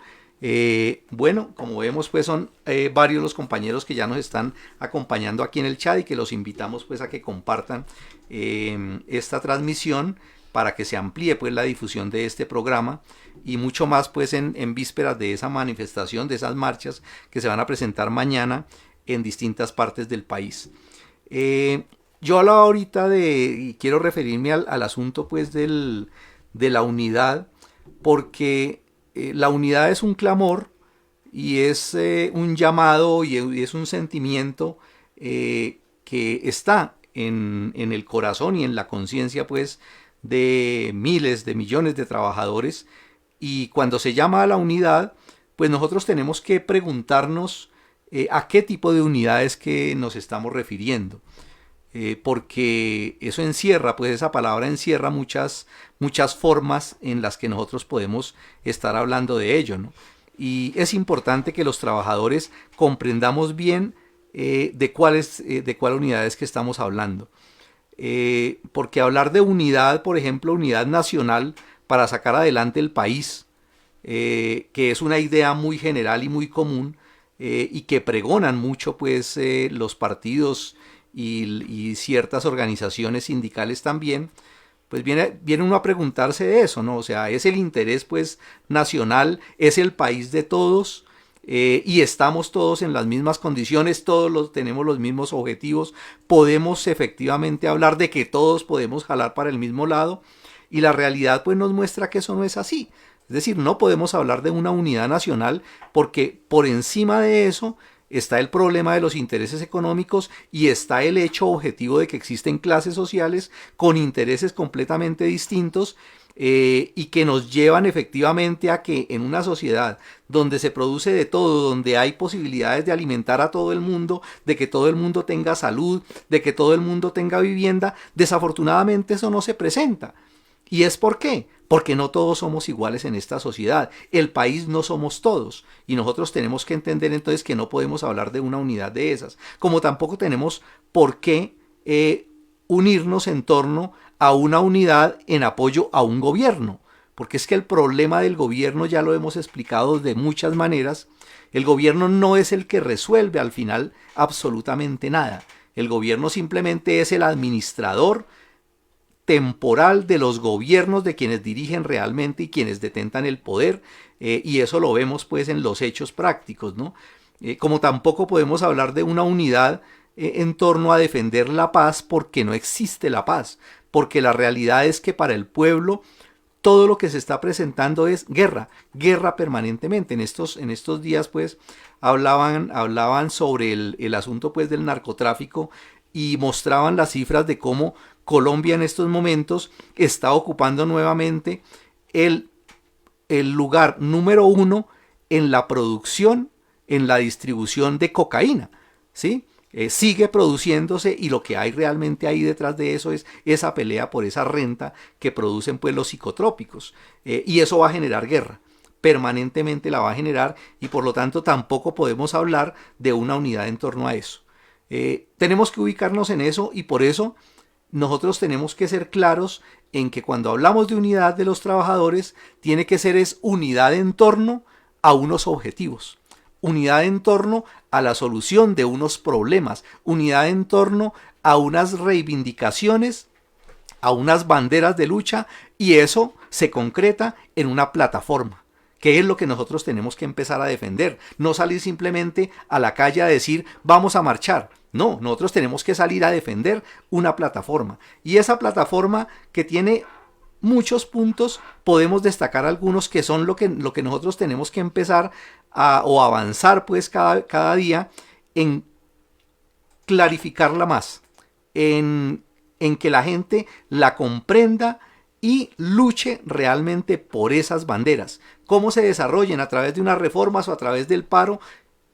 [SPEAKER 3] Bueno, como vemos, pues son varios los compañeros que ya nos están acompañando aquí en el chat y que los invitamos pues a que compartan esta transmisión para que se amplíe pues la difusión de este programa y mucho más pues en vísperas de esa manifestación, de esas marchas que se van a presentar mañana en distintas partes del país. Yo hablaba ahorita y quiero referirme al asunto pues de la unidad, porque la unidad es un clamor y es un llamado y es un sentimiento que está en el corazón y en la conciencia pues de miles, de millones de trabajadores, y cuando se llama a la unidad, pues nosotros tenemos que preguntarnos a qué tipo de unidades que nos estamos refiriendo. Porque eso encierra, pues esa palabra encierra muchas formas en las que nosotros podemos estar hablando de ello, ¿no? Y es importante que los trabajadores comprendamos bien de cuál unidad es que estamos hablando. Porque hablar de unidad, por ejemplo, unidad nacional para sacar adelante el país, que es una idea muy general y muy común, y que pregonan mucho pues los partidos y ciertas organizaciones sindicales también, pues viene uno a preguntarse de eso, ¿no? O sea, es el interés pues nacional, es el país de todos, y estamos todos en las mismas condiciones, tenemos los mismos objetivos, podemos efectivamente hablar de que todos podemos jalar para el mismo lado, y la realidad pues nos muestra que eso no es así. Es decir, no podemos hablar de una unidad nacional porque por encima de eso está el problema de los intereses económicos y está el hecho objetivo de que existen clases sociales con intereses completamente distintos, y que nos llevan efectivamente a que en una sociedad donde se produce de todo, donde hay posibilidades de alimentar a todo el mundo, de que todo el mundo tenga salud, de que todo el mundo tenga vivienda, desafortunadamente eso no se presenta. ¿Y es por qué? Porque no todos somos iguales en esta sociedad. El país no somos todos. Y nosotros tenemos que entender entonces que no podemos hablar de una unidad de esas. Como tampoco tenemos por qué unirnos en torno a una unidad en apoyo a un gobierno. Porque es que el problema del gobierno ya lo hemos explicado de muchas maneras. El gobierno no es el que resuelve al final absolutamente nada. El gobierno simplemente es el administrador temporal de los gobiernos de quienes dirigen realmente y quienes detentan el poder, y eso lo vemos pues en los hechos prácticos, ¿no? Como tampoco podemos hablar de una unidad en torno a defender la paz, porque no existe la paz, porque la realidad es que para el pueblo todo lo que se está presentando es guerra permanentemente. En estos días pues hablaban sobre el asunto pues del narcotráfico y mostraban las cifras de cómo Colombia en estos momentos está ocupando nuevamente el lugar número 1 en la producción, en la distribución de cocaína, ¿sí? Sigue produciéndose, y lo que hay realmente ahí detrás de eso es esa pelea por esa renta que producen pues los psicotrópicos, y eso va a generar guerra, permanentemente la va a generar, y por lo tanto tampoco podemos hablar de una unidad en torno a eso. Tenemos que ubicarnos en eso, y por eso nosotros tenemos que ser claros en que cuando hablamos de unidad de los trabajadores, tiene que ser unidad en torno a unos objetivos, unidad en torno a la solución de unos problemas, unidad en torno a unas reivindicaciones, a unas banderas de lucha, y eso se concreta en una plataforma, que es lo que nosotros tenemos que empezar a defender. No salir simplemente a la calle a decir vamos a marchar. No, nosotros tenemos que salir a defender una plataforma. Y esa plataforma, que tiene muchos puntos, podemos destacar algunos que son lo que nosotros tenemos que empezar o avanzar pues cada día en clarificarla más, en que la gente la comprenda y luche realmente por esas banderas. Cómo se desarrollen, a través de unas reformas o a través del paro,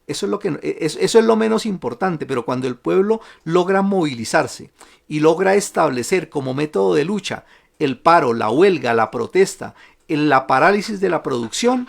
[SPEAKER 3] eso es lo menos importante, pero cuando el pueblo logra movilizarse y logra establecer como método de lucha el paro, la huelga, la protesta, la parálisis de la producción,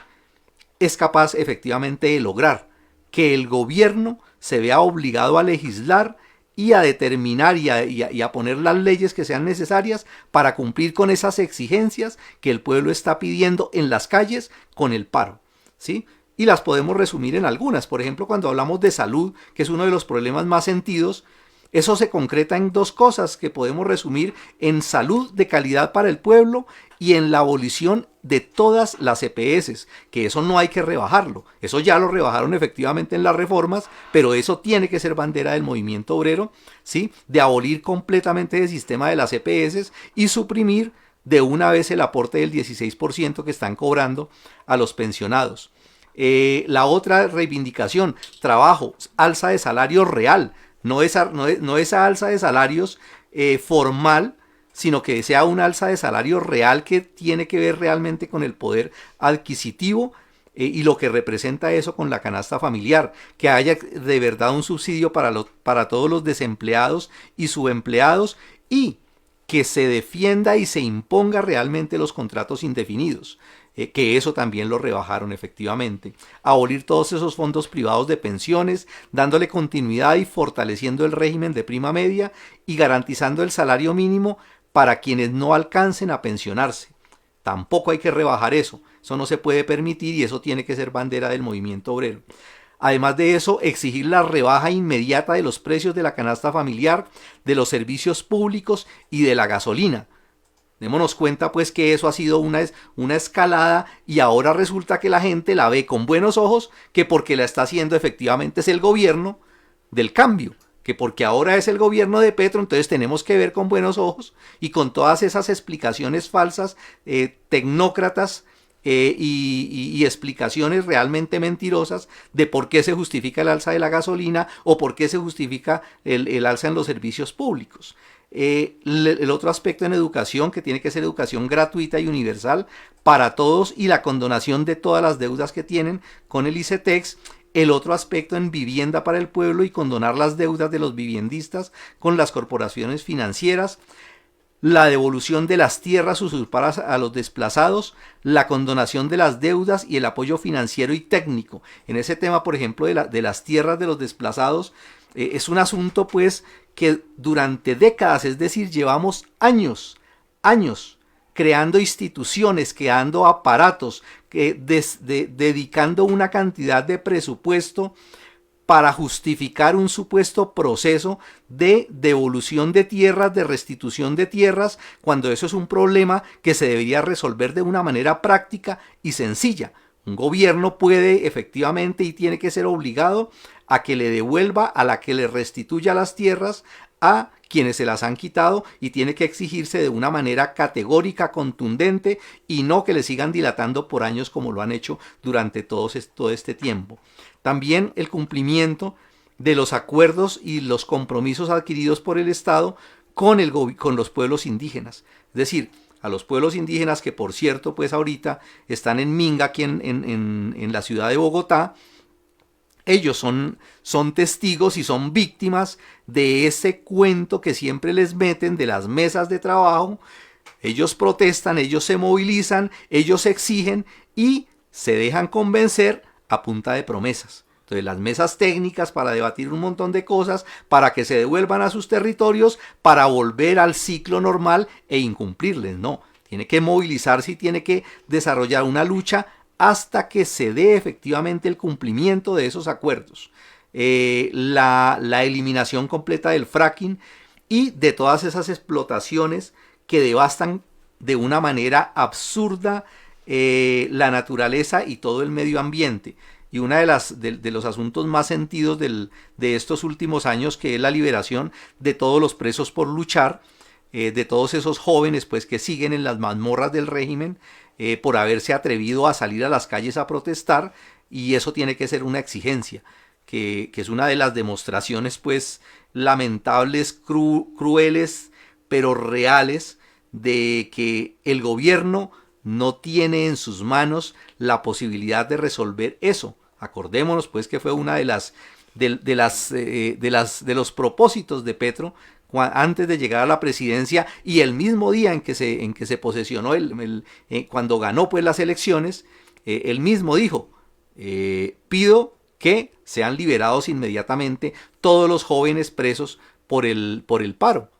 [SPEAKER 3] es capaz efectivamente de lograr que el gobierno se vea obligado a legislar y a determinar y a poner las leyes que sean necesarias para cumplir con esas exigencias que el pueblo está pidiendo en las calles con el paro, ¿sí? y las podemos resumir en algunas. Por ejemplo, cuando hablamos de salud, que es uno de los problemas más sentidos, eso se concreta en dos cosas que podemos resumir en salud de calidad para el pueblo y en la abolición de todas las EPS, que eso no hay que rebajarlo. Eso ya lo rebajaron efectivamente en las reformas, pero eso tiene que ser bandera del movimiento obrero, ¿sí? De abolir completamente el sistema de las EPS y suprimir de una vez el aporte del 16% que están cobrando a los pensionados. La otra reivindicación, trabajo, alza de salario real. No esa alza de salarios formal, sino que sea una alza de salario real que tiene que ver realmente con el poder adquisitivo y lo que representa eso con la canasta familiar, que haya de verdad un subsidio para todos los desempleados y subempleados y que se defienda y se imponga realmente los contratos indefinidos. Que eso también lo rebajaron efectivamente. Abolir todos esos fondos privados de pensiones, dándole continuidad y fortaleciendo el régimen de prima media y garantizando el salario mínimo para quienes no alcancen a pensionarse. Tampoco hay que rebajar eso. Eso no se puede permitir y eso tiene que ser bandera del movimiento obrero. Además de eso, exigir la rebaja inmediata de los precios de la canasta familiar, de los servicios públicos y de la gasolina. Démonos cuenta pues que eso ha sido una escalada y ahora resulta que la gente la ve con buenos ojos, que porque la está haciendo efectivamente es el gobierno del cambio, que porque ahora es el gobierno de Petro, entonces tenemos que ver con buenos ojos y con todas esas explicaciones falsas, tecnócratas y explicaciones realmente mentirosas de por qué se justifica el alza de la gasolina o por qué se justifica el alza en los servicios públicos. El otro aspecto en educación, que tiene que ser educación gratuita y universal para todos y la condonación de todas las deudas que tienen con el ICETEX. El otro aspecto en vivienda para el pueblo y condonar las deudas de los viviendistas con las corporaciones financieras. La devolución de las tierras usurpadas a los desplazados, la condonación de las deudas y el apoyo financiero y técnico. En ese tema, por ejemplo, de las tierras de los desplazados, es un asunto pues que durante décadas, es decir, llevamos años creando instituciones, creando aparatos, dedicando una cantidad de presupuesto para justificar un supuesto proceso de devolución de tierras, de restitución de tierras, cuando eso es un problema que se debería resolver de una manera práctica y sencilla. Un gobierno puede efectivamente y tiene que ser obligado a que le devuelva, a la que le restituya las tierras a quienes se las han quitado y tiene que exigirse de una manera categórica, contundente y no que le sigan dilatando por años como lo han hecho durante todo este tiempo. También el cumplimiento de los acuerdos y los compromisos adquiridos por el Estado con los pueblos indígenas. Es decir, a los pueblos indígenas que por cierto pues ahorita están en Minga aquí en la ciudad de Bogotá. Ellos son testigos y son víctimas de ese cuento que siempre les meten de las mesas de trabajo. Ellos protestan, ellos se movilizan, ellos exigen y se dejan convencer a punta de promesas. Entonces las mesas técnicas para debatir un montón de cosas, para que se devuelvan a sus territorios, para volver al ciclo normal e incumplirles. No, tiene que movilizarse y tiene que desarrollar una lucha hasta que se dé efectivamente el cumplimiento de esos acuerdos. La eliminación completa del fracking y de todas esas explotaciones que devastan de una manera absurda la naturaleza y todo el medio ambiente. Y uno de los asuntos más sentidos de estos últimos años, que es la liberación de todos los presos por luchar, de todos esos jóvenes pues que siguen en las mazmorras del régimen por haberse atrevido a salir a las calles a protestar, y eso tiene que ser una exigencia, que es una de las demostraciones pues lamentables, crueles, pero reales, de que el gobierno no tiene en sus manos la posibilidad de resolver eso. Acordémonos pues que fue una de los propósitos de Petro antes de llegar a la presidencia, y el mismo día en que se posesionó, cuando ganó pues las elecciones, él mismo dijo, pido que sean liberados inmediatamente todos los jóvenes presos por el paro.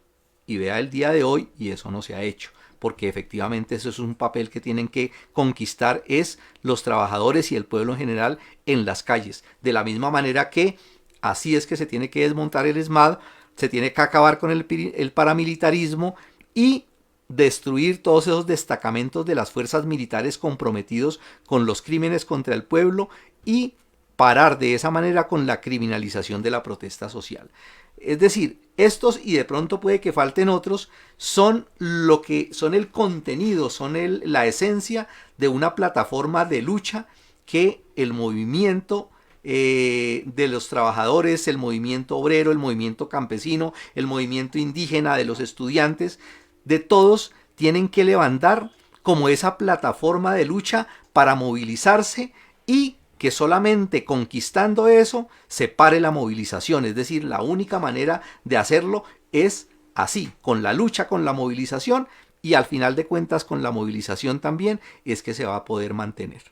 [SPEAKER 3] Y vea el día de hoy y eso no se ha hecho. porque efectivamente eso es un papel que tienen que conquistar es los trabajadores y el pueblo en general en las calles. De la misma manera que así es que se tiene que desmontar el ESMAD, se tiene que acabar con el paramilitarismo y destruir todos esos destacamentos de las fuerzas militares comprometidos con los crímenes contra el pueblo y parar de esa manera con la criminalización de la protesta social. Es decir, estos y de pronto puede que falten otros, son lo que son el contenido, son la esencia de una plataforma de lucha que el movimiento de los trabajadores, el movimiento obrero, el movimiento campesino, el movimiento indígena, de los estudiantes, de todos tienen que levantar como esa plataforma de lucha para movilizarse y que solamente conquistando eso se pare la movilización. Es decir, la única manera de hacerlo es así, con la lucha, con la movilización, y al final de cuentas con la movilización también es que se va a poder mantener.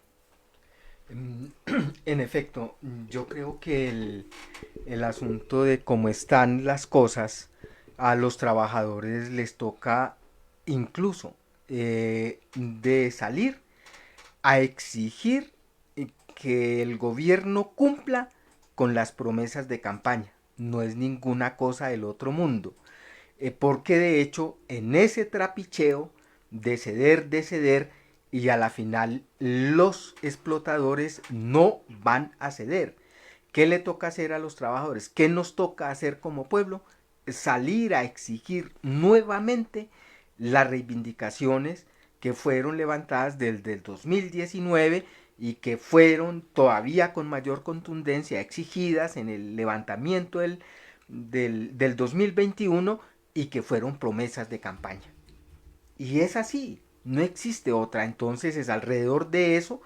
[SPEAKER 5] En efecto, yo creo que el asunto de cómo están las cosas a los trabajadores les toca incluso de salir a exigir que el gobierno cumpla con las promesas de campaña. No es ninguna cosa del otro mundo, porque de hecho en ese trapicheo de ceder, y a la final los explotadores no van a ceder. ¿Qué le toca hacer a los trabajadores? ¿Qué nos toca hacer como pueblo? Salir a exigir nuevamente las reivindicaciones que fueron levantadas desde el 2019 y que fueron todavía con mayor contundencia exigidas en el levantamiento del 2021 y que fueron promesas de campaña. Y es así, no existe otra. Entonces es alrededor de eso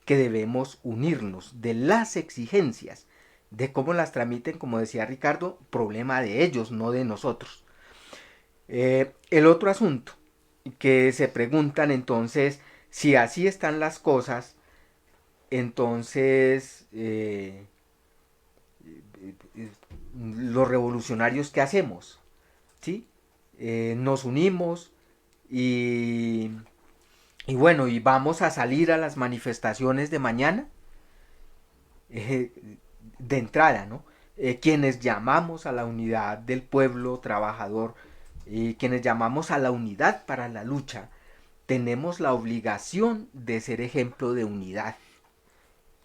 [SPEAKER 5] que debemos unirnos, de las exigencias, de cómo las tramiten, como decía Ricardo, problema de ellos, no de nosotros. El otro asunto que se preguntan entonces, si así están las cosas, entonces los revolucionarios, ¿qué hacemos? ¿Sí? Nos unimos y bueno, y vamos a salir a las manifestaciones de mañana. De entrada, ¿no? Quienes llamamos a la unidad del pueblo trabajador, quienes llamamos a la unidad para la lucha, tenemos la obligación de ser ejemplo de unidad,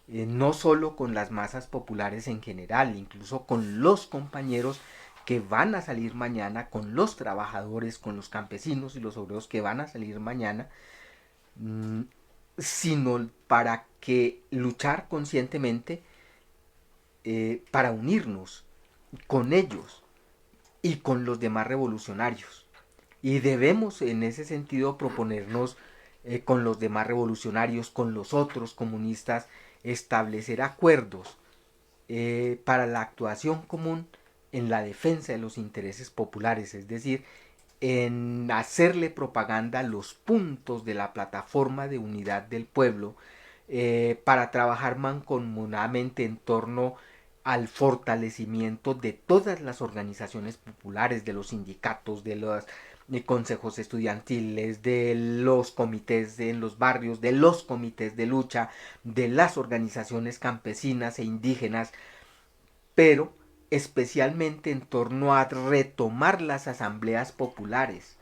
[SPEAKER 5] no solo con las masas populares en general, incluso con los compañeros que van a salir mañana, con los trabajadores, con los campesinos y los obreros que van a salir mañana, sino para que luchar conscientemente para unirnos con ellos y con los demás revolucionarios. Y debemos en ese sentido proponernos con los demás revolucionarios, con los otros comunistas, establecer acuerdos para la actuación común en la defensa de los intereses populares, es decir, en hacerle propaganda a los puntos de la plataforma de unidad del pueblo, para trabajar mancomunadamente en torno al fortalecimiento de todas las organizaciones populares, de los sindicatos, de los consejos estudiantiles, de los comités en los barrios, de los comités de lucha, de las organizaciones campesinas e indígenas, pero especialmente en torno a retomar las asambleas populares,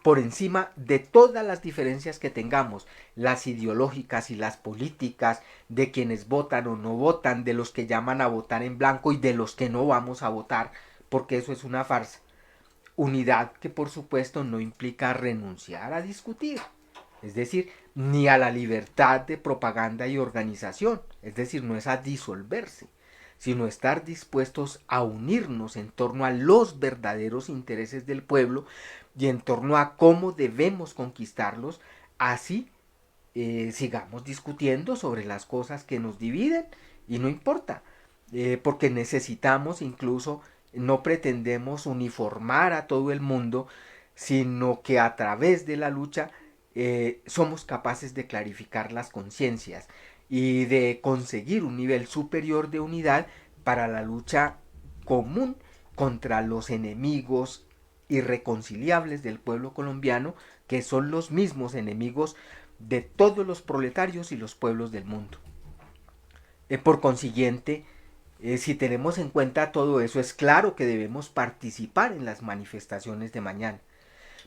[SPEAKER 5] por encima de todas las diferencias que tengamos, las ideológicas y las políticas, de quienes votan o no votan, de los que llaman a votar en blanco y de los que no vamos a votar, porque eso es una farsa. Unidad que por supuesto no implica renunciar a discutir, es decir, ni a la libertad de propaganda y organización, es decir, no es a disolverse, sino estar dispuestos a unirnos en torno a los verdaderos intereses del pueblo y en torno a cómo debemos conquistarlos, así sigamos discutiendo sobre las cosas que nos dividen y no importa, porque necesitamos incluso, no pretendemos uniformar a todo el mundo, sino que a través de la lucha somos capaces de clarificar las conciencias y de conseguir un nivel superior de unidad para la lucha común contra los enemigos irreconciliables del pueblo colombiano, que son los mismos enemigos de todos los proletarios y los pueblos del mundo. Por consiguiente, si tenemos en cuenta todo eso, es claro que debemos participar en las manifestaciones de mañana,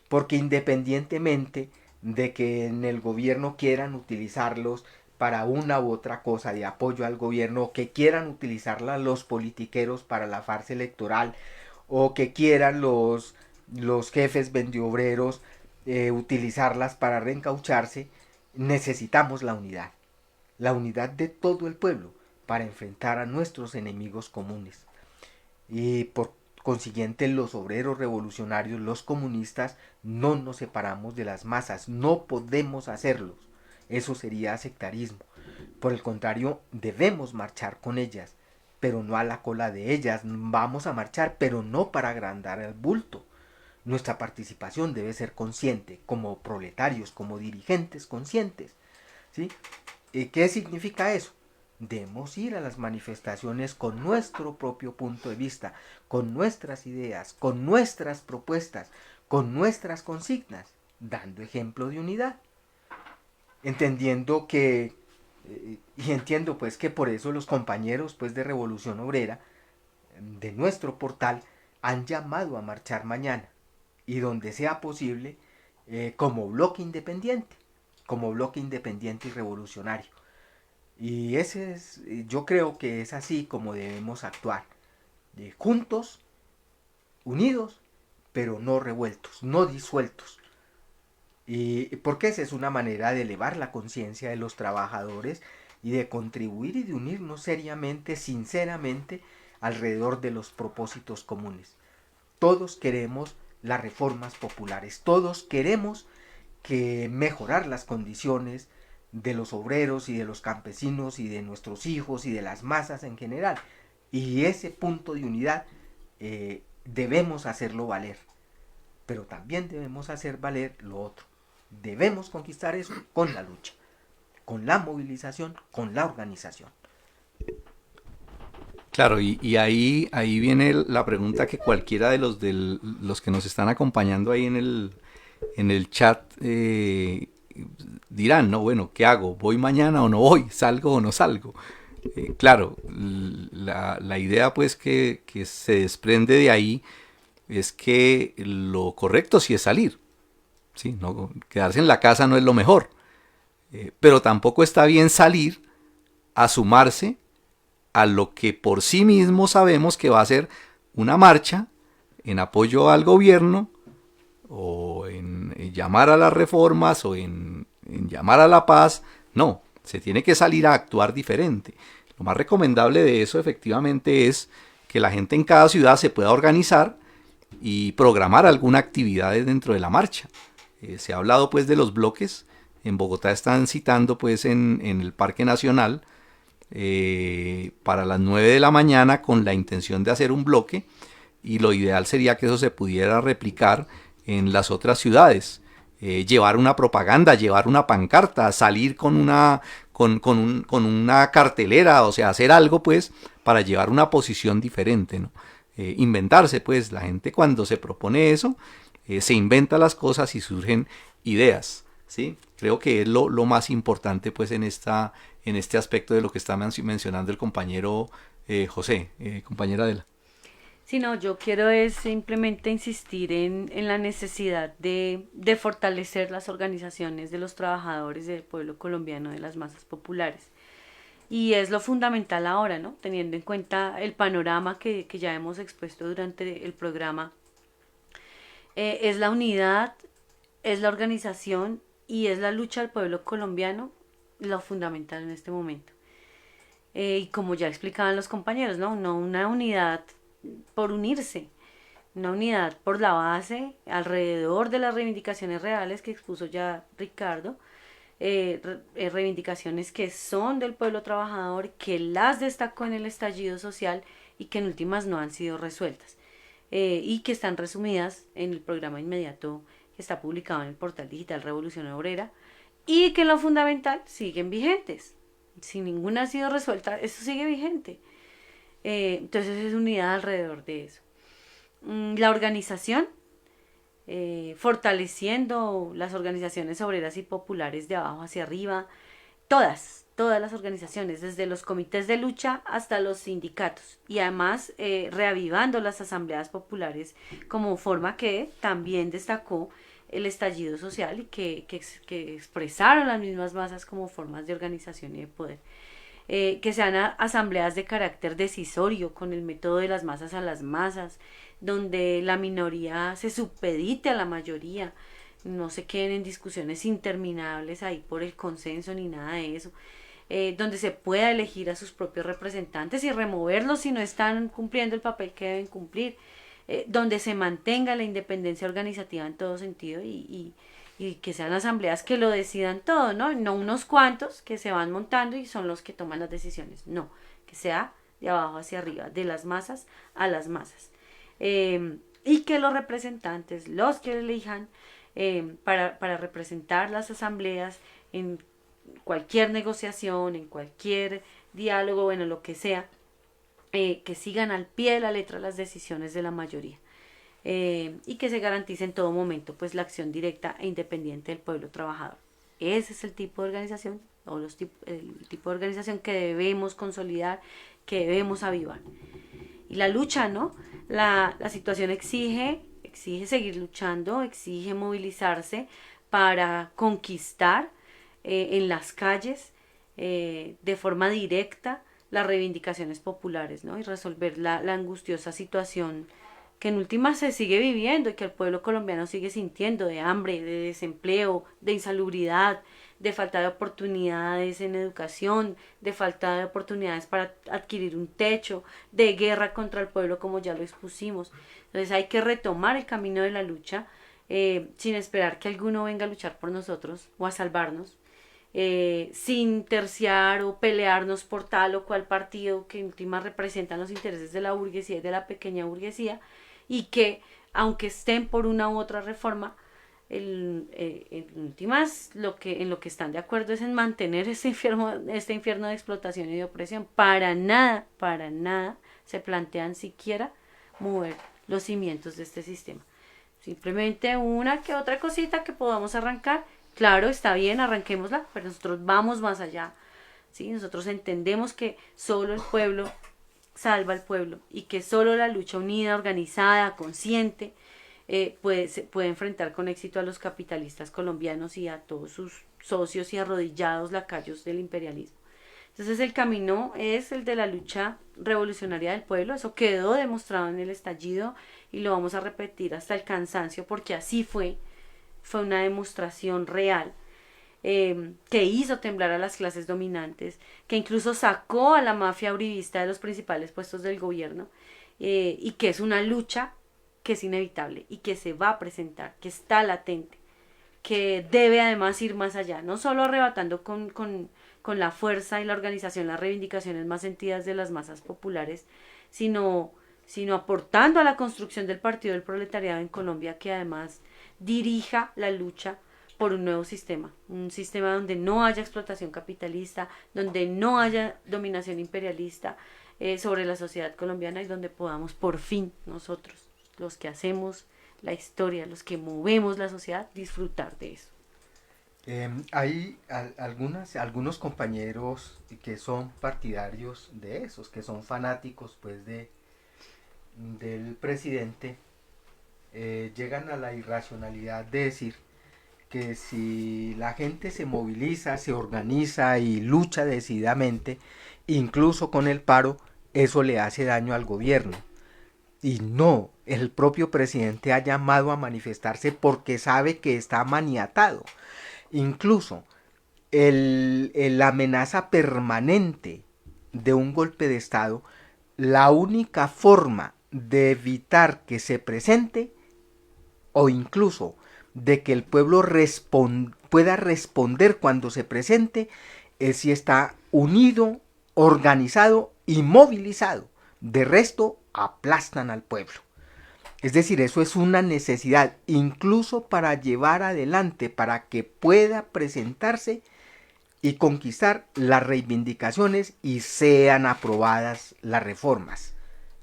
[SPEAKER 5] porque independientemente de que en el gobierno quieran utilizarlos para una u otra cosa de apoyo al gobierno, o que quieran utilizarla los politiqueros para la farsa electoral, o que quieran los jefes vendeobreros utilizarlas para reencaucharse, necesitamos la unidad de todo el pueblo para enfrentar a nuestros enemigos comunes. Y por consiguiente, los obreros revolucionarios, los comunistas, no nos separamos de las masas, no podemos hacerlo. Eso sería sectarismo. Por el contrario, debemos marchar con ellas, pero no a la cola de ellas. Vamos a marchar, pero no para agrandar el bulto. Nuestra participación debe ser consciente, como proletarios, como dirigentes conscientes, ¿sí? ¿Y qué significa eso? Debemos ir a las manifestaciones con nuestro propio punto de vista, con nuestras ideas, con nuestras propuestas, con nuestras consignas, dando ejemplo de unidad. Entendiendo que, y entiendo pues que por eso los compañeros pues de Revolución Obrera, de nuestro portal, han llamado a marchar mañana, y donde sea posible, como bloque independiente y revolucionario. Y yo creo que es así como debemos actuar, juntos, unidos, pero no revueltos, no disueltos. Y porque esa es una manera de elevar la conciencia de los trabajadores y de contribuir y de unirnos seriamente, sinceramente, alrededor de los propósitos comunes. Todos queremos las reformas populares, todos queremos mejorar las condiciones de los obreros y de los campesinos y de nuestros hijos y de las masas en general. Y ese punto de unidad debemos hacerlo valer, pero también debemos hacer valer lo otro. Debemos conquistar eso con la lucha, con la movilización, con la organización.
[SPEAKER 3] Claro, y ahí viene la pregunta que cualquiera de los que nos están acompañando ahí en el chat dirán, ¿no? Bueno, ¿qué hago? ¿Voy mañana o no voy? ¿Salgo o no salgo? Claro, la idea pues que se desprende de ahí es que lo correcto sí es salir, ¿sí? No, quedarse en la casa no es lo mejor, pero tampoco está bien salir a sumarse a lo que por sí mismo sabemos que va a ser una marcha en apoyo al gobierno, o en llamar a las reformas, o en llamar a la paz. No, se tiene que salir a actuar diferente. Lo más recomendable de eso efectivamente es que la gente en cada ciudad se pueda organizar y programar alguna actividad dentro de la marcha. Se ha hablado pues de los bloques. En Bogotá están citando pues en el Parque Nacional para las 9 de la mañana con la intención de hacer un bloque, y lo ideal sería que eso se pudiera replicar en las otras ciudades. Llevar una propaganda, llevar una pancarta, salir con una cartelera, o sea, hacer algo pues para llevar una posición diferente, ¿no? Inventarse pues, la gente cuando se propone eso, se inventa las cosas y surgen ideas, ¿sí? Creo que es lo más importante pues en este aspecto de lo que está mencionando el compañero José, compañera Adela.
[SPEAKER 4] Sí, no, yo quiero es simplemente insistir en la necesidad de fortalecer las organizaciones de los trabajadores del pueblo colombiano, de las masas populares. Y es lo fundamental ahora, ¿no? Teniendo en cuenta el panorama que ya hemos expuesto durante el programa. Es la unidad, es la organización y es la lucha del pueblo colombiano lo fundamental en este momento. Y como ya explicaban los compañeros, ¿no? No una unidad por unirse, una unidad por la base, alrededor de las reivindicaciones reales que expuso ya Ricardo, reivindicaciones que son del pueblo trabajador, que las destacó en el estallido social y que en últimas no han sido resueltas, y que están resumidas en el programa inmediato que está publicado en el portal digital Revolución Obrera, y que en lo fundamental siguen vigentes. Si ninguna ha sido resuelta, eso sigue vigente. Entonces es unidad alrededor de eso. La organización fortaleciendo las organizaciones obreras y populares de abajo hacia arriba, todas las organizaciones, desde los comités de lucha hasta los sindicatos, y además reavivando las asambleas populares como forma que también destacó el estallido social y que expresaron las mismas masas como formas de organización y de poder. Que sean asambleas de carácter decisorio, con el método de las masas a las masas, donde la minoría se supedite a la mayoría, no se queden en discusiones interminables ahí por el consenso ni nada de eso, donde se pueda elegir a sus propios representantes y removerlos si no están cumpliendo el papel que deben cumplir, donde se mantenga la independencia organizativa en todo sentido y que sean asambleas que lo decidan todo, ¿no? No unos cuantos que se van montando y son los que toman las decisiones, no, que sea de abajo hacia arriba, de las masas a las masas. Y que los representantes, los que elijan para representar las asambleas en cualquier negociación, en cualquier diálogo, bueno, lo que sea, que sigan al pie de la letra las decisiones de la mayoría. Y que se garantice en todo momento pues la acción directa e independiente del pueblo trabajador. Ese es el tipo de organización o el tipo de organización que debemos consolidar, que debemos avivar. Y la lucha, ¿no? La situación exige seguir luchando, exige movilizarse para conquistar en las calles de forma directa las reivindicaciones populares, ¿no? Y resolver la angustiosa situación que en última se sigue viviendo y que el pueblo colombiano sigue sintiendo, de hambre, de desempleo, de insalubridad, de falta de oportunidades en educación, de falta de oportunidades para adquirir un techo, de guerra contra el pueblo como ya lo expusimos. Entonces hay que retomar el camino de la lucha sin esperar que alguno venga a luchar por nosotros o a salvarnos, sin terciar o pelearnos por tal o cual partido que en última representan los intereses de la burguesía y de la pequeña burguesía, y que aunque estén por una u otra reforma, en últimas en lo que están de acuerdo es en mantener este infierno de explotación y de opresión. Para nada se plantean siquiera mover los cimientos de este sistema. Simplemente una que otra cosita que podamos arrancar, claro, está bien, arranquémosla, pero nosotros vamos más allá, ¿sí? Nosotros entendemos que solo el pueblo salva al pueblo y que solo la lucha unida, organizada, consciente, puede enfrentar con éxito a los capitalistas colombianos y a todos sus socios y arrodillados lacayos del imperialismo. Entonces el camino es el de la lucha revolucionaria del pueblo. Eso quedó demostrado en el estallido y lo vamos a repetir hasta el cansancio, porque así fue una demostración real, que hizo temblar a las clases dominantes, que incluso sacó a la mafia uribista de los principales puestos del gobierno, y que es una lucha que es inevitable y que se va a presentar, que está latente, que debe además ir más allá, no solo arrebatando con la fuerza y la organización las reivindicaciones más sentidas de las masas populares, sino aportando a la construcción del Partido del Proletariado en Colombia, que además dirija la lucha por un nuevo sistema, un sistema donde no haya explotación capitalista, donde no haya dominación imperialista sobre la sociedad colombiana, y donde podamos por fin nosotros, los que hacemos la historia, los que movemos la sociedad, disfrutar de eso.
[SPEAKER 5] Hay algunos compañeros que son partidarios de esos, que son fanáticos pues del presidente, llegan a la irracionalidad de decir que si la gente se moviliza, se organiza y lucha decididamente, incluso con el paro, eso le hace daño al gobierno. Y no, el propio presidente ha llamado a manifestarse porque sabe que está maniatado. Incluso la amenaza permanente de un golpe de Estado, la única forma de evitar que se presente, o incluso de que el pueblo pueda responder cuando se presente, es si está unido, organizado y movilizado. De resto, aplastan al pueblo. Es decir, eso es una necesidad, incluso para llevar adelante, para que pueda presentarse y conquistar las reivindicaciones y sean aprobadas las reformas.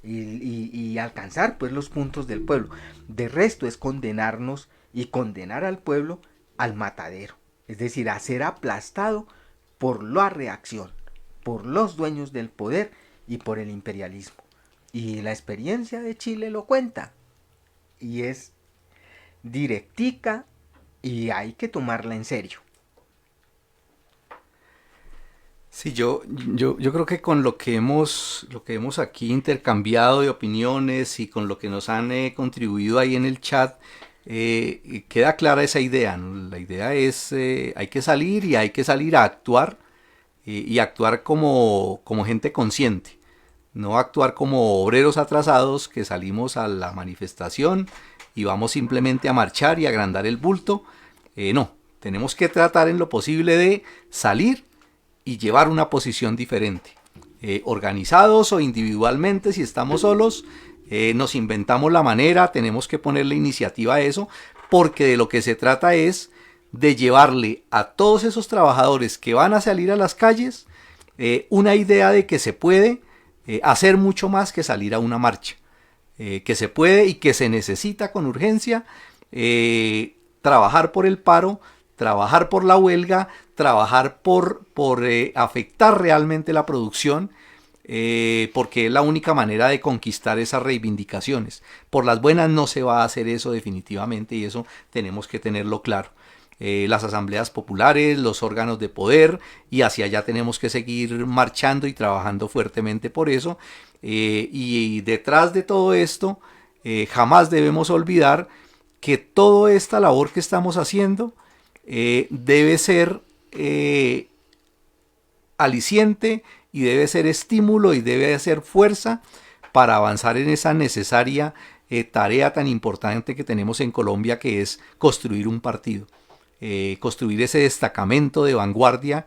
[SPEAKER 5] y alcanzar pues los puntos del pueblo. De resto es condenarnos y condenar al pueblo al matadero, es decir, a ser aplastado por la reacción, por los dueños del poder y por el imperialismo. Y la experiencia de Chile lo cuenta, y es directica y hay que tomarla en serio.
[SPEAKER 3] Sí, yo creo que con lo que hemos aquí intercambiado de opiniones y con lo que nos han contribuido ahí en el chat, queda clara esa idea, ¿no? La idea es, hay que salir y hay que salir a actuar y actuar como gente consciente, no actuar como obreros atrasados que salimos a la manifestación y vamos simplemente a marchar y agrandar el bulto. No, tenemos que tratar en lo posible de salir y llevar una posición diferente. Organizados o individualmente, si estamos solos, nos inventamos la manera, tenemos que ponerle iniciativa a eso, porque de lo que se trata es de llevarle a todos esos trabajadores que van a salir a las calles una idea de que se puede hacer mucho más que salir a una marcha, que se puede y que se necesita con urgencia trabajar por el paro, trabajar por la huelga, trabajar por afectar realmente la producción, porque es la única manera de conquistar esas reivindicaciones. Por las buenas no se va a hacer eso definitivamente, y eso tenemos que tenerlo claro. Las asambleas populares, los órganos de poder, y hacia allá tenemos que seguir marchando y trabajando fuertemente por eso. Y detrás de todo esto, jamás debemos olvidar que toda esta labor que estamos haciendo debe ser aliciente y debe ser estímulo y debe ser fuerza para avanzar en esa necesaria tarea tan importante que tenemos en Colombia, que es construir un partido, construir ese destacamento de vanguardia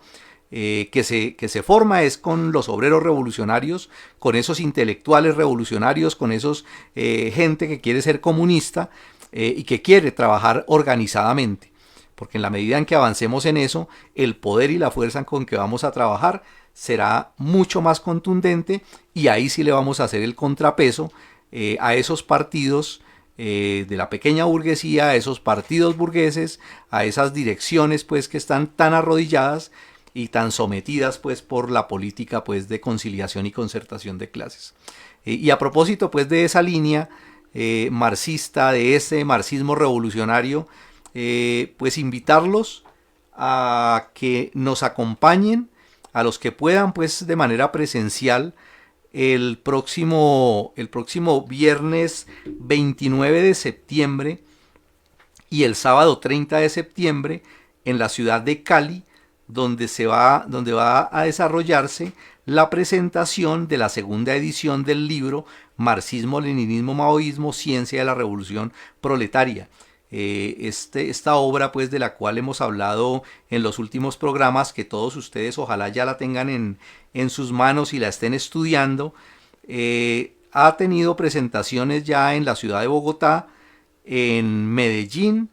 [SPEAKER 3] que se forma es con los obreros revolucionarios, con esos intelectuales revolucionarios, con esos gente que quiere ser comunista y que quiere trabajar organizadamente. Porque en la medida en que avancemos en eso, el poder y la fuerza con que vamos a trabajar será mucho más contundente, y ahí sí le vamos a hacer el contrapeso a esos partidos de la pequeña burguesía, a esos partidos burgueses, a esas direcciones pues que están tan arrodilladas y tan sometidas pues por la política pues de conciliación y concertación de clases. Y a propósito pues de esa línea marxista, de ese marxismo revolucionario, pues invitarlos a que nos acompañen, a los que puedan pues de manera presencial, el próximo viernes 29 de septiembre y el sábado 30 de septiembre en la ciudad de Cali, donde va a desarrollarse la presentación de la segunda edición del libro Marxismo, Leninismo, Maoísmo, Ciencia de la Revolución Proletaria. Esta obra pues de la cual hemos hablado en los últimos programas, que todos ustedes ojalá ya la tengan en sus manos y la estén estudiando, ha tenido presentaciones ya en la ciudad de Bogotá, en Medellín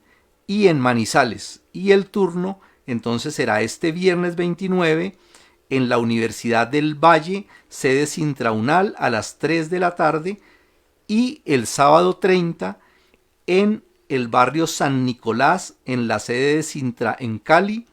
[SPEAKER 3] y en Manizales, y el turno entonces será este viernes 29 en la Universidad del Valle, sede Sintraunal, a las 3 de la tarde, y el sábado 30 en el barrio San Nicolás, en la sede de Sintra en Cali,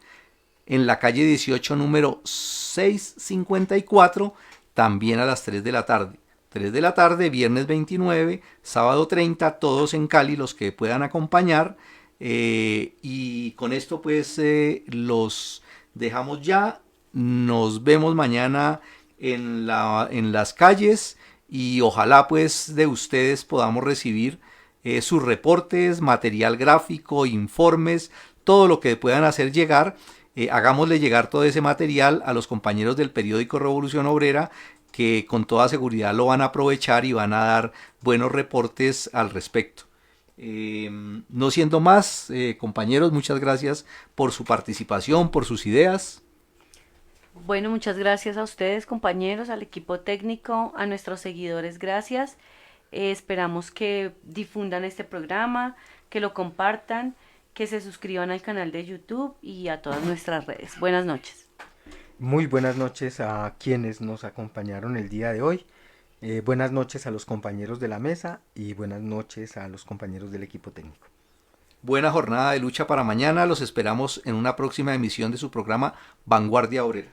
[SPEAKER 3] en la calle 18 número 654, también a las 3 de la tarde. 3 de la tarde, viernes 29, sábado 30, todos en Cali, los que puedan acompañar. Y con esto pues los dejamos ya. Nos vemos mañana en las calles, y ojalá pues de ustedes podamos recibir sus reportes, material gráfico, informes, todo lo que puedan hacer llegar. Hagámosle llegar todo ese material a los compañeros del periódico Revolución Obrera, que con toda seguridad lo van a aprovechar y van a dar buenos reportes al respecto. No siendo más, compañeros, muchas gracias por su participación, por sus ideas.
[SPEAKER 4] Bueno, muchas gracias a ustedes, compañeros, al equipo técnico, a nuestros seguidores, gracias. Esperamos que difundan este programa, que lo compartan, que se suscriban al canal de YouTube y a todas nuestras redes. Buenas noches.
[SPEAKER 5] Muy buenas noches a quienes nos acompañaron el día de hoy. Buenas noches a los compañeros de la mesa y buenas noches a los compañeros del equipo técnico.
[SPEAKER 3] Buena jornada de lucha para mañana. Los esperamos en una próxima emisión de su programa Vanguardia Obrera.